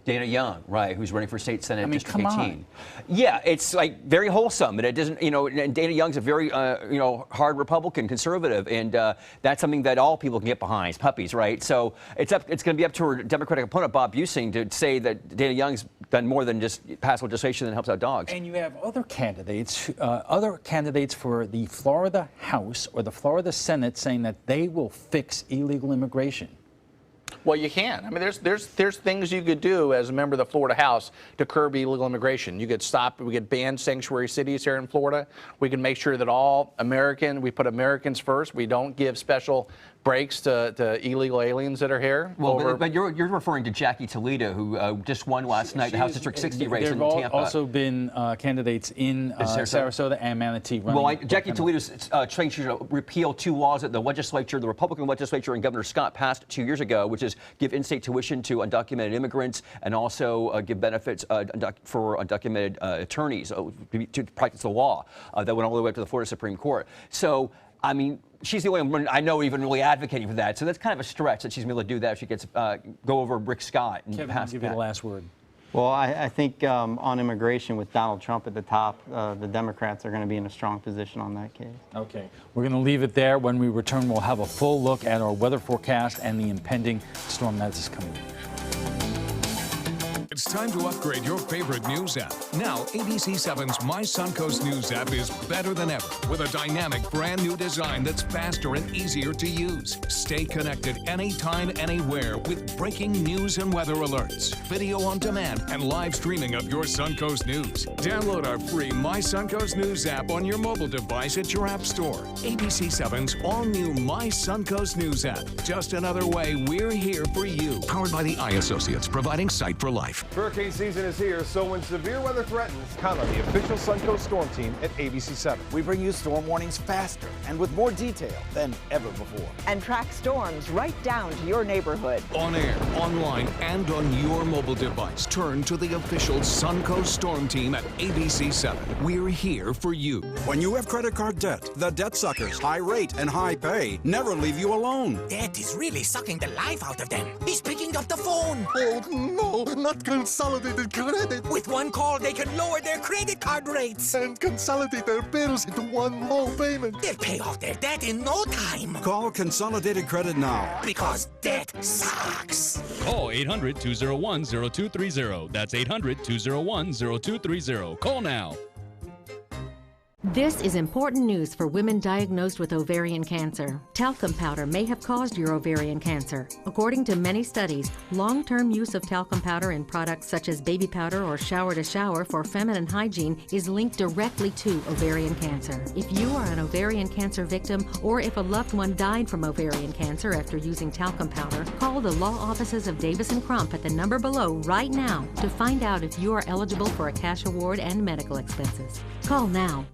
Speaker 5: Dana Young, right, who's running for state senate District 18.
Speaker 2: On.
Speaker 5: Yeah, it's like very wholesome, and it doesn't, and Dana Young's a very, hard Republican conservative, and that's something that all people can get behind, puppies, right? So it's going to be up to her Democratic opponent, Bob Busing, to say that Dana Young's done more than just pass legislation that helps out dogs.
Speaker 2: And you have other candidates for the Florida House or the Florida Senate saying that they will fix illegal immigration.
Speaker 3: Well, you can. I mean, there's things you could do as a member of the Florida House to curb illegal immigration. You could stop. We could ban sanctuary cities here in Florida. We can make sure that we put Americans first. We don't give special breaks to illegal aliens that are here.
Speaker 5: Well, but you're referring to Jackie Toledo, who just won last night the House District 60 race in Tampa.
Speaker 2: There have also been candidates in Sarasota and Manatee running.
Speaker 5: Well, Jackie Toledo's trying to repeal 2 laws that the Republican legislature and Governor Scott passed 2 years ago, which is give in-state tuition to undocumented immigrants and also give benefits for undocumented attorneys to practice the law. That went all the way up to the Florida Supreme Court. So, I mean, she's the only one I know even really advocating for that. So that's kind of a stretch that she's going to do that if she gets go over Rick Scott and
Speaker 2: Kevin,
Speaker 5: pass
Speaker 2: I'll give you the last word.
Speaker 4: Well, I think on immigration with Donald Trump at the top, the Democrats are going to be in a strong position on that case.
Speaker 2: Okay. We're going to leave it there. When we return, we'll have a full look at our weather forecast and the impending storm that is coming.
Speaker 1: It's time to upgrade your favorite news app. Now, ABC7's My Suncoast News app is better than ever with a dynamic brand new design that's faster and easier to use. Stay connected anytime, anywhere with breaking news and weather alerts, video on demand, and live streaming of your Suncoast News. Download our free My Suncoast News app on your mobile device at your app store. ABC7's all-new My Suncoast News app. Just another way we're here for you.
Speaker 10: Powered by the Eye Associates, providing sight for life.
Speaker 9: Hurricane season is here, so when severe weather threatens, count on the official Suncoast Storm Team at ABC7.
Speaker 16: We bring you storm warnings faster and with more detail than ever before.
Speaker 17: And track storms right down to your neighborhood.
Speaker 1: On air, online, and on your mobile device. Turn to the official Suncoast Storm Team at ABC7. We're here for you.
Speaker 18: When you have credit card debt, the debt suckers, high rate and high pay, never leave you alone.
Speaker 19: Debt is really sucking the life out of them. He's picking up the phone.
Speaker 18: Oh, no, not consolidated credit.
Speaker 19: With one call, they can lower their credit card rates.
Speaker 18: And consolidate their bills into one low payment.
Speaker 19: They'll pay off their debt in no time.
Speaker 18: Call Consolidated Credit now.
Speaker 19: Because debt sucks.
Speaker 20: Call 800-201-0230. That's 800-201-0230. Call now.
Speaker 6: This is important news for women diagnosed with ovarian cancer. Talcum powder may have caused your ovarian cancer. According to many studies, long-term use of talcum powder in products such as baby powder or shower-to-shower for feminine hygiene is linked directly to ovarian cancer. If you are an ovarian cancer victim or if a loved one died from ovarian cancer after using talcum powder, call the law offices of Davis & Crump at the number below right now to find out if you are eligible for a cash award and medical expenses. Call now.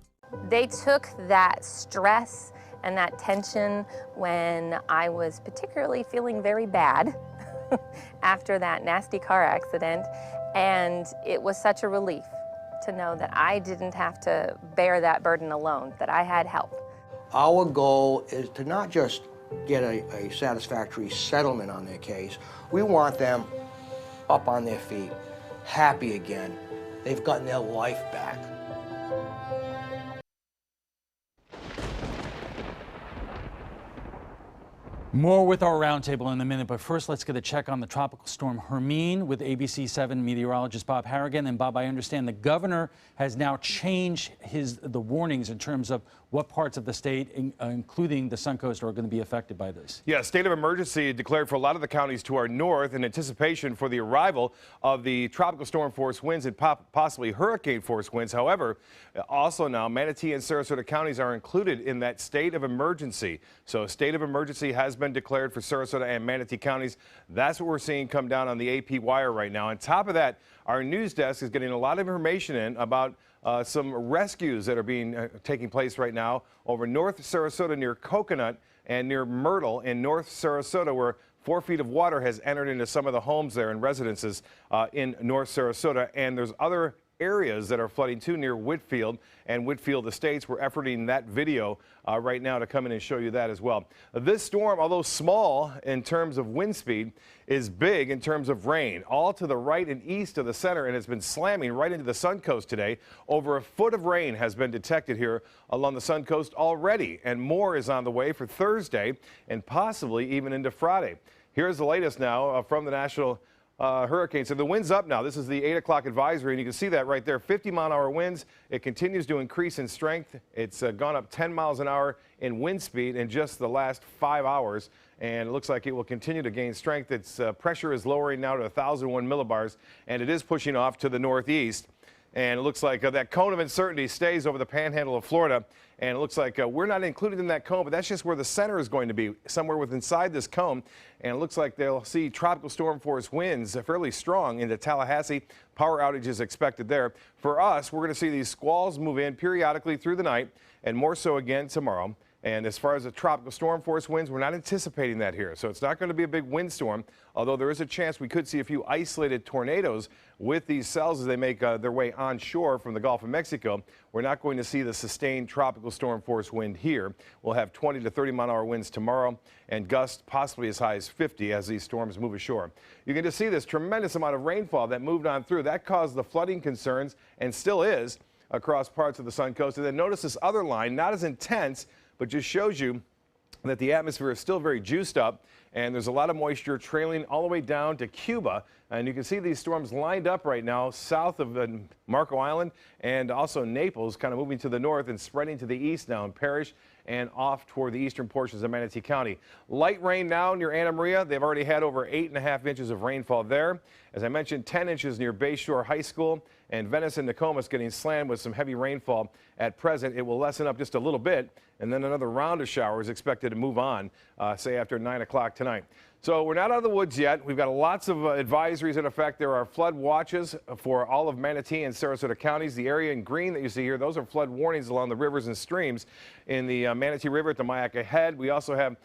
Speaker 28: They took that stress and that tension when I was particularly feeling very bad after that nasty car accident, and it was such a relief to know that I didn't have to bear that burden alone, that I had help.
Speaker 29: Our goal is to not just get a satisfactory settlement on their case. We want them up on their feet, happy again. They've gotten their life back.
Speaker 2: More with our roundtable in a minute, but first let's get a check on the tropical storm Hermine with ABC7 meteorologist Bob Harrigan. And Bob, I understand the governor has now changed the warnings in terms of what parts of the state, including the Suncoast, are going to be affected by this.
Speaker 9: Yeah, state of emergency declared for a lot of the counties to our north in anticipation for the arrival of the tropical storm force winds and possibly hurricane force winds. However, also now Manatee and Sarasota counties are included in that state of emergency. So a state of emergency has been declared for Sarasota and Manatee counties. That's what we're seeing come down on the AP wire right now. On top of that, our news desk is getting a lot of information in about some rescues that are taking place right now over North Sarasota near Coconut and near Myrtle in North Sarasota, where 4 feet of water has entered into some of the homes there and residences in North Sarasota. And there's other areas that are flooding too near Whitfield and Whitfield Estates. We're efforting that video right now to come in and show you that as well. This storm, although small in terms of wind speed, is big in terms of rain, all to the right and east of the center, and it's been slamming right into the Suncoast today. Over a foot of rain has been detected here along the Suncoast already, and more is on the way for Thursday and possibly even into Friday. Here's the latest now from the National hurricane. So the wind's up now. This is the 8 o'clock advisory, and you can see that right there. 50-mile-an-hour winds. It continues to increase in strength. It's gone up 10 miles an hour in wind speed in just the last 5 hours, and it looks like it will continue to gain strength. Its pressure is lowering now to 1,001 millibars, and it is pushing off to the northeast. And it looks like that cone of uncertainty stays over the panhandle of Florida. And it looks like we're not included in that cone, but that's just where the center is going to be, somewhere within inside this cone. And it looks like they'll see tropical storm force winds fairly strong into Tallahassee. Power outages expected there. For us, we're going to see these squalls move in periodically through the night and more so again tomorrow. And as far as the tropical storm force winds, we're not anticipating that here. So it's not going to be a big windstorm, although there is a chance we could see a few isolated tornadoes with these cells as they make their way onshore from the Gulf of Mexico. We're not going to see the sustained tropical storm force wind here. We'll have 20 to 30-mile-an-hour winds tomorrow and gusts possibly as high as 50 as these storms move ashore. You can just see this tremendous amount of rainfall that moved on through. That caused the flooding concerns and still is across parts of the Sun Coast. And then notice this other line, not as intense, but just shows you that the atmosphere is still very juiced up, and there's a lot of moisture trailing all the way down to Cuba. And you can see these storms lined up right now south of Marco Island and also Naples, kind of moving to the north and spreading to the east now in Parrish and off toward the eastern portions of Manatee County. Light rain now near Anna Maria. They've already had over 8.5 inches of rainfall there. As I mentioned, 10 inches near Bayshore High School, and Venice and Nokomis getting slammed with some heavy rainfall at present. It will lessen up just a little bit, and then another round of showers expected to move on, say after 9 o'clock tonight. So we're not out of the woods yet. We've got lots of advisories in effect. There are flood watches for all of Manatee and Sarasota counties. The area in green that you see here, those are flood warnings along the rivers and streams. In the Manatee River at the Myakka Head, we also have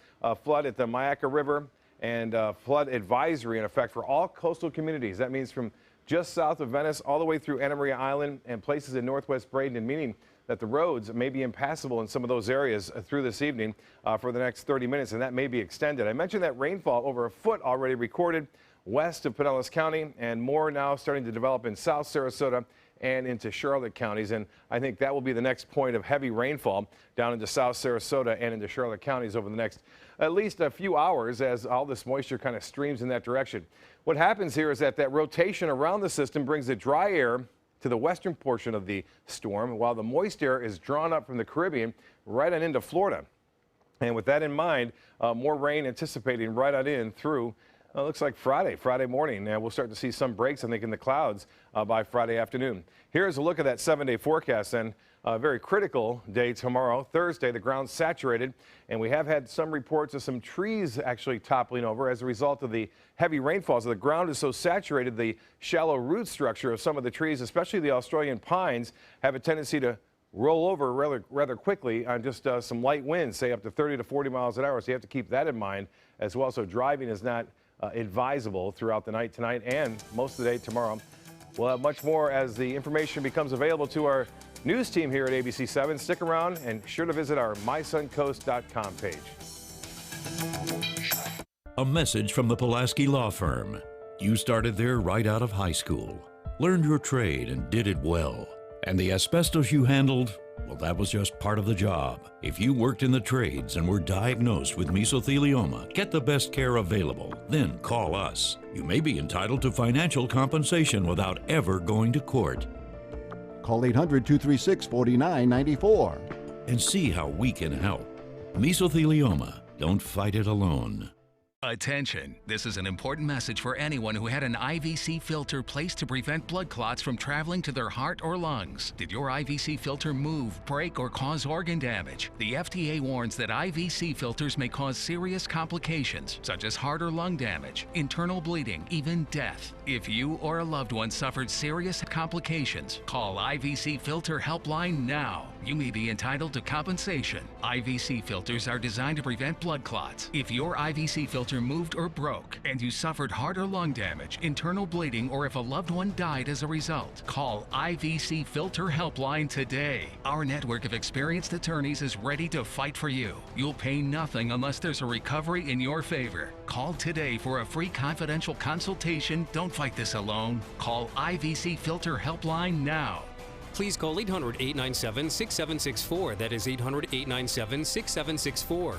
Speaker 9: flood at the Myakka River and flood advisory in effect for all coastal communities. That means from just south of Venice all the way through Anna Maria Island and places in northwest Braden, meaning that the roads may be impassable in some of those areas through this evening for the next 30 minutes, and that may be extended. I mentioned that rainfall over a foot already recorded west of Pinellas County, and more now starting to develop in South Sarasota and into Charlotte counties. And I think that will be the next point of heavy rainfall down into South Sarasota and into Charlotte counties over the next at least a few hours as all this moisture kind of streams in that direction. What happens here is that rotation around the system brings the dry air to the western portion of the storm, while the moist air is drawn up from the Caribbean right on into Florida. And with that in mind, more rain anticipating right on in through looks like Friday morning. We'll start to see some breaks, I think, in the clouds by Friday afternoon. Here's a look at that 7-day forecast, and a very critical day tomorrow, Thursday. The ground's saturated, and we have had some reports of some trees actually toppling over as a result of the heavy rainfall. So the ground is so saturated, the shallow root structure of some of the trees, especially the Australian pines, have a tendency to roll over rather quickly on just some light winds, say up to 30 to 40 miles an hour. So you have to keep that in mind as well. So driving is not advisable throughout the night tonight and most of the day tomorrow. We'll have much more as the information becomes available to our news team here at ABC7. Stick around and sure to visit our mysuncoast.com page.
Speaker 10: A message from the Pulaski Law Firm. You started there right out of high school, learned your trade and did it well. And the asbestos you handled, well, that was just part of the job. If you worked in the trades and were diagnosed with mesothelioma, get the best care available, then call us. You may be entitled to financial compensation without ever going to court.
Speaker 7: Call 800-236-4994
Speaker 10: and see how we can help. Mesothelioma, don't fight it alone.
Speaker 8: Attention! This is an important message for anyone who had an IVC filter placed to prevent blood clots from traveling to their heart or lungs. Did your IVC filter move, break, or cause organ damage? The FDA warns that IVC filters may cause serious complications, such as heart or lung damage, internal bleeding, even death. If you or a loved one suffered serious complications, call IVC Filter Helpline now. You may be entitled to compensation. IVC filters are designed to prevent blood clots. If your IVC filter moved or broke and you suffered heart or lung damage, internal bleeding, or if a loved one died as a result, call IVC Filter Helpline today. Our network of experienced attorneys is ready to fight for you. You'll pay nothing unless there's a recovery in your favor. Call today for a free confidential consultation. Don't fight this alone. Call IVC Filter Helpline now.
Speaker 11: Please call 800-897-6764. That is 800-897-6764.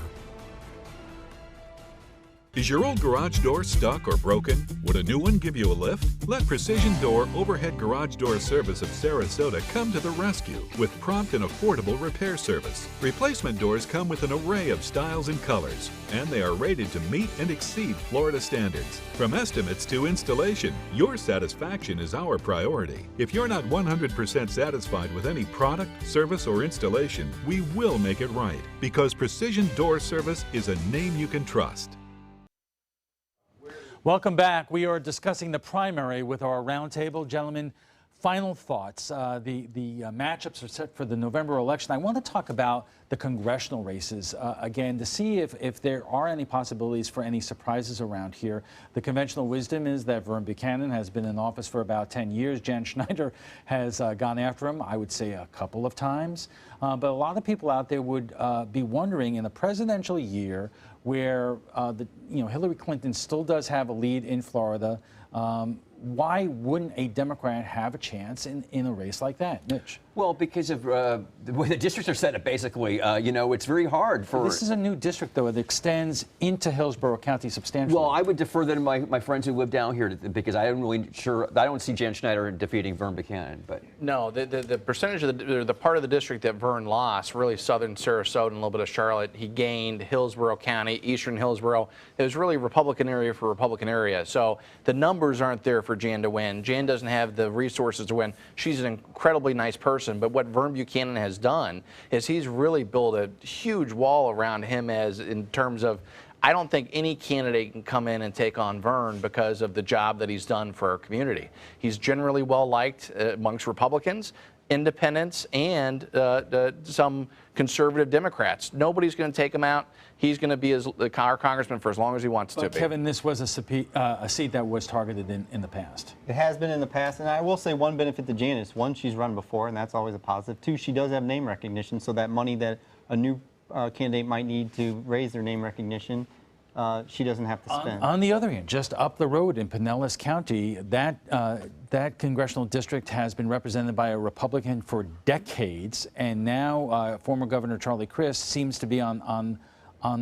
Speaker 7: Is your old garage door stuck or broken? Would a new one give you a lift? Let Precision Door Overhead Garage Door Service of Sarasota come to the rescue with prompt and affordable repair service. Replacement doors come with an array of styles and colors, and they are rated to meet and exceed Florida standards. From estimates to installation, your satisfaction is our priority. If you're not 100% satisfied with any product, service, or installation, we will make it right, because Precision Door Service is a name you can trust.
Speaker 2: Welcome back. We are discussing the primary with our roundtable. Gentlemen, final thoughts. The matchups are set for the November election. I want to talk about the congressional races again to see if there are any possibilities for any surprises around here. The conventional wisdom is that Vern Buchanan has been in office for about 10 years. Jan Schneider has gone after him, I would say, a couple of times. But a lot of people out there would be wondering, in a presidential year where Hillary Clinton still does have a lead in Florida, why wouldn't a Democrat have a chance in a race like that, Mitch?
Speaker 5: Well, because of the way the districts are set up, basically, it's very hard for...
Speaker 2: This is a new district, though. It extends into Hillsborough County substantially.
Speaker 5: Well, I would defer that to my friends who live down here, because I don't see Jan Schneider defeating Vern Buchanan. But
Speaker 3: no, the percentage of the part of the district that Vern lost, really southern Sarasota and a little bit of Charlotte, he gained Hillsborough County, eastern Hillsborough. It was really Republican area for Republican area. So the numbers aren't there for Jan to win. Jan doesn't have the resources to win. She's an incredibly nice person. But what Vern Buchanan has done is he's really built a huge wall around him in terms of, I don't think any candidate can come in and take on Vern because of the job that he's done for our community. He's generally well liked amongst Republicans, independents, and some conservative Democrats. Nobody's going to take him out. He's going to be our congressman for as long as he wants to be.
Speaker 2: Kevin, this was a seat that was targeted in the past.
Speaker 4: It has been in the past, and I will say one benefit to Janice. One, she's run before, and that's always a positive. Two, she does have name recognition, so that money that a new candidate might need to raise their name recognition, she doesn't have to spend.
Speaker 2: On the other hand, just up the road in Pinellas County, that congressional district has been represented by a Republican for decades, and now former Governor Charlie Crist seems to be on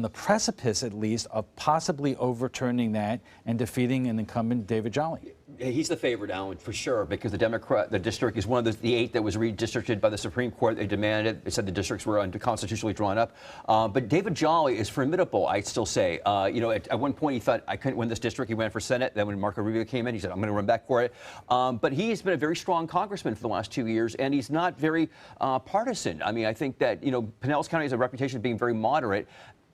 Speaker 2: the precipice, at least, of possibly overturning that and defeating an incumbent, David Jolly.
Speaker 5: He's the favorite, Alan, for sure, because the district is one of the 8 that was redistricted by the Supreme Court. They demanded it. They said the districts were unconstitutionally drawn up. But David Jolly is formidable, I'd still say. At one point he thought, I couldn't win this district. He ran for Senate. Then when Marco Rubio came in, he said, I'm going to run back for it. But he's been a very strong congressman for the last 2 years, and he's not very partisan. I mean, I think that, Pinellas County has a reputation of being very moderate.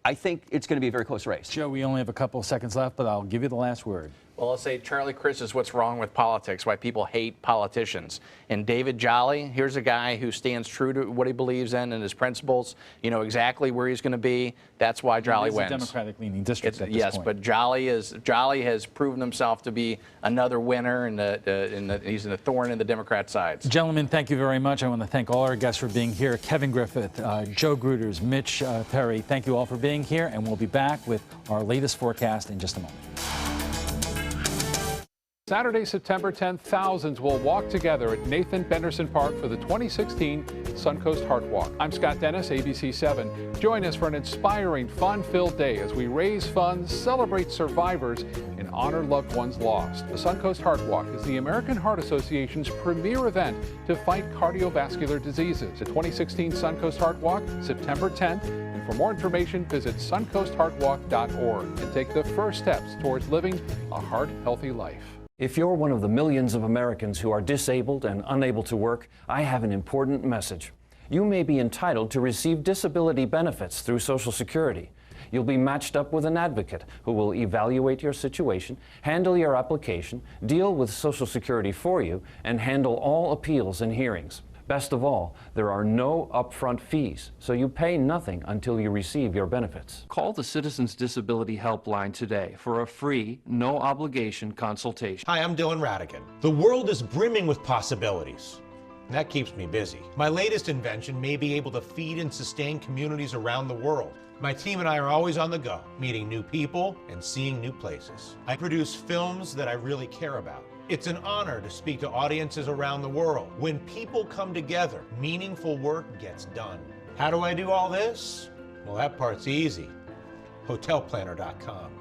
Speaker 5: I think it's going to be a very close race.
Speaker 2: Joe, we only have a couple of seconds left, but I'll give you the last word.
Speaker 3: Well, I'll say Charlie Crist is what's wrong with politics, why people hate politicians. And David Jolly, here's a guy who stands true to what he believes in and his principles, exactly where he's going to be. That's why Jolly wins.
Speaker 2: It's a Democratic-leaning district at this
Speaker 3: yes,
Speaker 2: point.
Speaker 3: but Jolly has proven himself to be another winner, and he's a thorn in the Democrat sides.
Speaker 2: Gentlemen, thank you very much. I want to thank all our guests for being here. Kevin Griffith, Joe Gruters, Mitch Perry, thank you all for being here, and we'll be back with our latest forecast in just a moment.
Speaker 26: Saturday, September 10th, thousands will walk together at Nathan Benderson Park for the 2016 Suncoast Heart Walk. I'm Scott Dennis, ABC7. Join us for an inspiring, fun-filled day as we raise funds, celebrate survivors, and honor loved ones lost. The Suncoast Heart Walk is the American Heart Association's premier event to fight cardiovascular diseases. The 2016 Suncoast Heart Walk, September 10th. For more information, visit suncoastheartwalk.org and take the first steps towards living a heart-healthy life.
Speaker 11: If you're one of the millions of Americans who are disabled and unable to work, I have an important message. You may be entitled to receive disability benefits through Social Security. You'll be matched up with an advocate who will evaluate your situation, handle your application, deal with Social Security for you, and handle all appeals and hearings. Best of all, there are no upfront fees, so you pay nothing until you receive your benefits. Call the Citizens Disability Helpline today for a free, no-obligation consultation.
Speaker 12: Hi, I'm Dylan Radigan. The world is brimming with possibilities. And that keeps me busy. My latest invention may be able to feed and sustain communities around the world. My team and I are always on the go, meeting new people and seeing new places. I produce films that I really care about. It's an honor to speak to audiences around the world. When people come together, meaningful work gets done. How do I do all this? Well, that part's easy. Hotelplanner.com.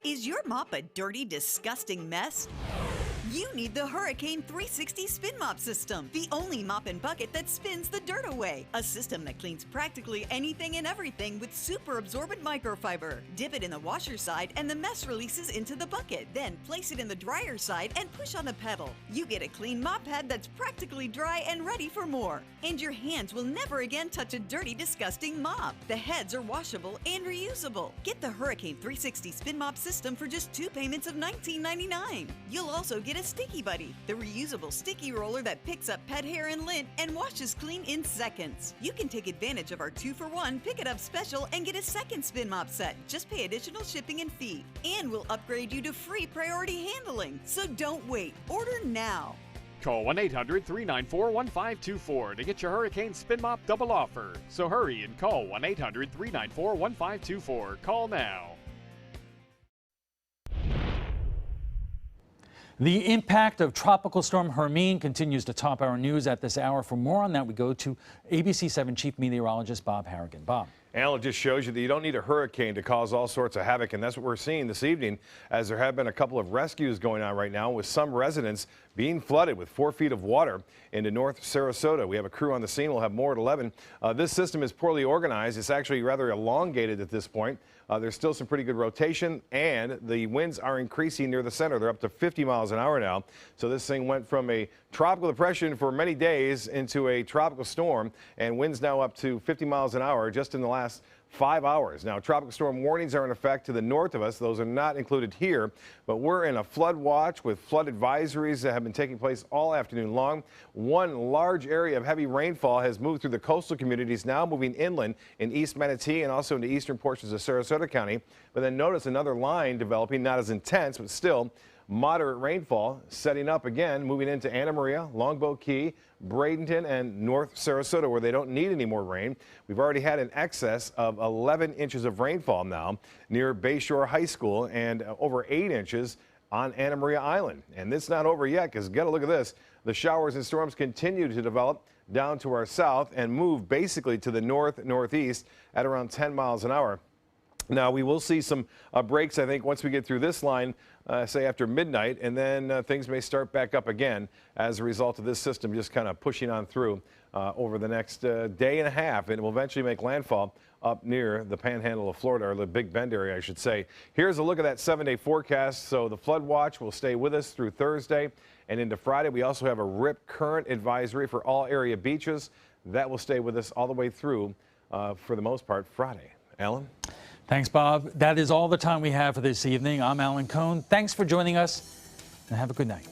Speaker 13: Is your mop a dirty, disgusting mess? You need the Hurricane 360 Spin Mop System, the only mop and bucket that spins the dirt away. A system that cleans practically anything and everything with super absorbent microfiber. Dip it in the washer side and the mess releases into the bucket. Then place it in the dryer side and push on the pedal. You get a clean mop pad that's practically dry and ready for more. And your hands will never again touch a dirty, disgusting mop. The heads are washable and reusable. Get the Hurricane 360 Spin Mop System for just 2 payments of $19.99. You'll also get a Sticky Buddy, the reusable sticky roller that picks up pet hair and lint and washes clean in seconds. You can take advantage of our 2-for-1 Pick It Up special and get a second spin mop set. Just pay additional shipping and fee. And we'll upgrade you to free priority handling. So don't wait. Order now.
Speaker 14: Call 1-800-394-1524 to get your Hurricane Spin Mop double offer. So hurry and call 1-800-394-1524. Call now.
Speaker 2: The impact of Tropical Storm Hermine continues to top our news at this hour. For more on that, we go to ABC7 Chief Meteorologist Bob Harrigan. Bob.
Speaker 9: Alan, it just shows you that you don't need a hurricane to cause all sorts of havoc, and that's what we're seeing this evening, as there have been a couple of rescues going on right now with some residents being flooded with 4 feet of water into North Sarasota. We have a crew on the scene. We'll have more at 11. This system is poorly organized. It's actually rather elongated at this point. There's still some pretty good rotation, and the winds are increasing near the center. They're up to 50 miles an hour now. So this thing went from a tropical depression for many days into a tropical storm, and winds now up to 50 miles an hour just in the last 5 hours. Now, tropical storm warnings are in effect to the north of us. Those are not included here, but we're in a flood watch with flood advisories that have been taking place all afternoon long. One large area of heavy rainfall has moved through the coastal communities, now moving inland in East Manatee and also into eastern portions of Sarasota County. But then notice another line developing, not as intense, but still moderate rainfall setting up again, moving into Anna Maria, Longboat Key, Bradenton, and North Sarasota, where they don't need any more rain. We've already had an excess of 11 inches of rainfall now near Bayshore High School and over 8 inches on Anna Maria Island. And it's not over yet, because get a look at this. The showers and storms continue to develop down to our south and move basically to the north-northeast at around 10 miles an hour. Now, we will see some breaks, I think, once we get through this line, say after midnight, and then things may start back up again as a result of this system just kind of pushing on through over the next day and a half, and it will eventually make landfall up near the panhandle of Florida, or the Big Bend area, I should say. Here's a look at that 7-day forecast. So the flood watch will stay with us through Thursday and into Friday. We also have a rip current advisory for all area beaches. That will stay with us all the way through, for the most part, Friday. Alan?
Speaker 2: Thanks, Bob. That is all the time we have for this evening. I'm Alan Cohn. Thanks for joining us, and have a good night.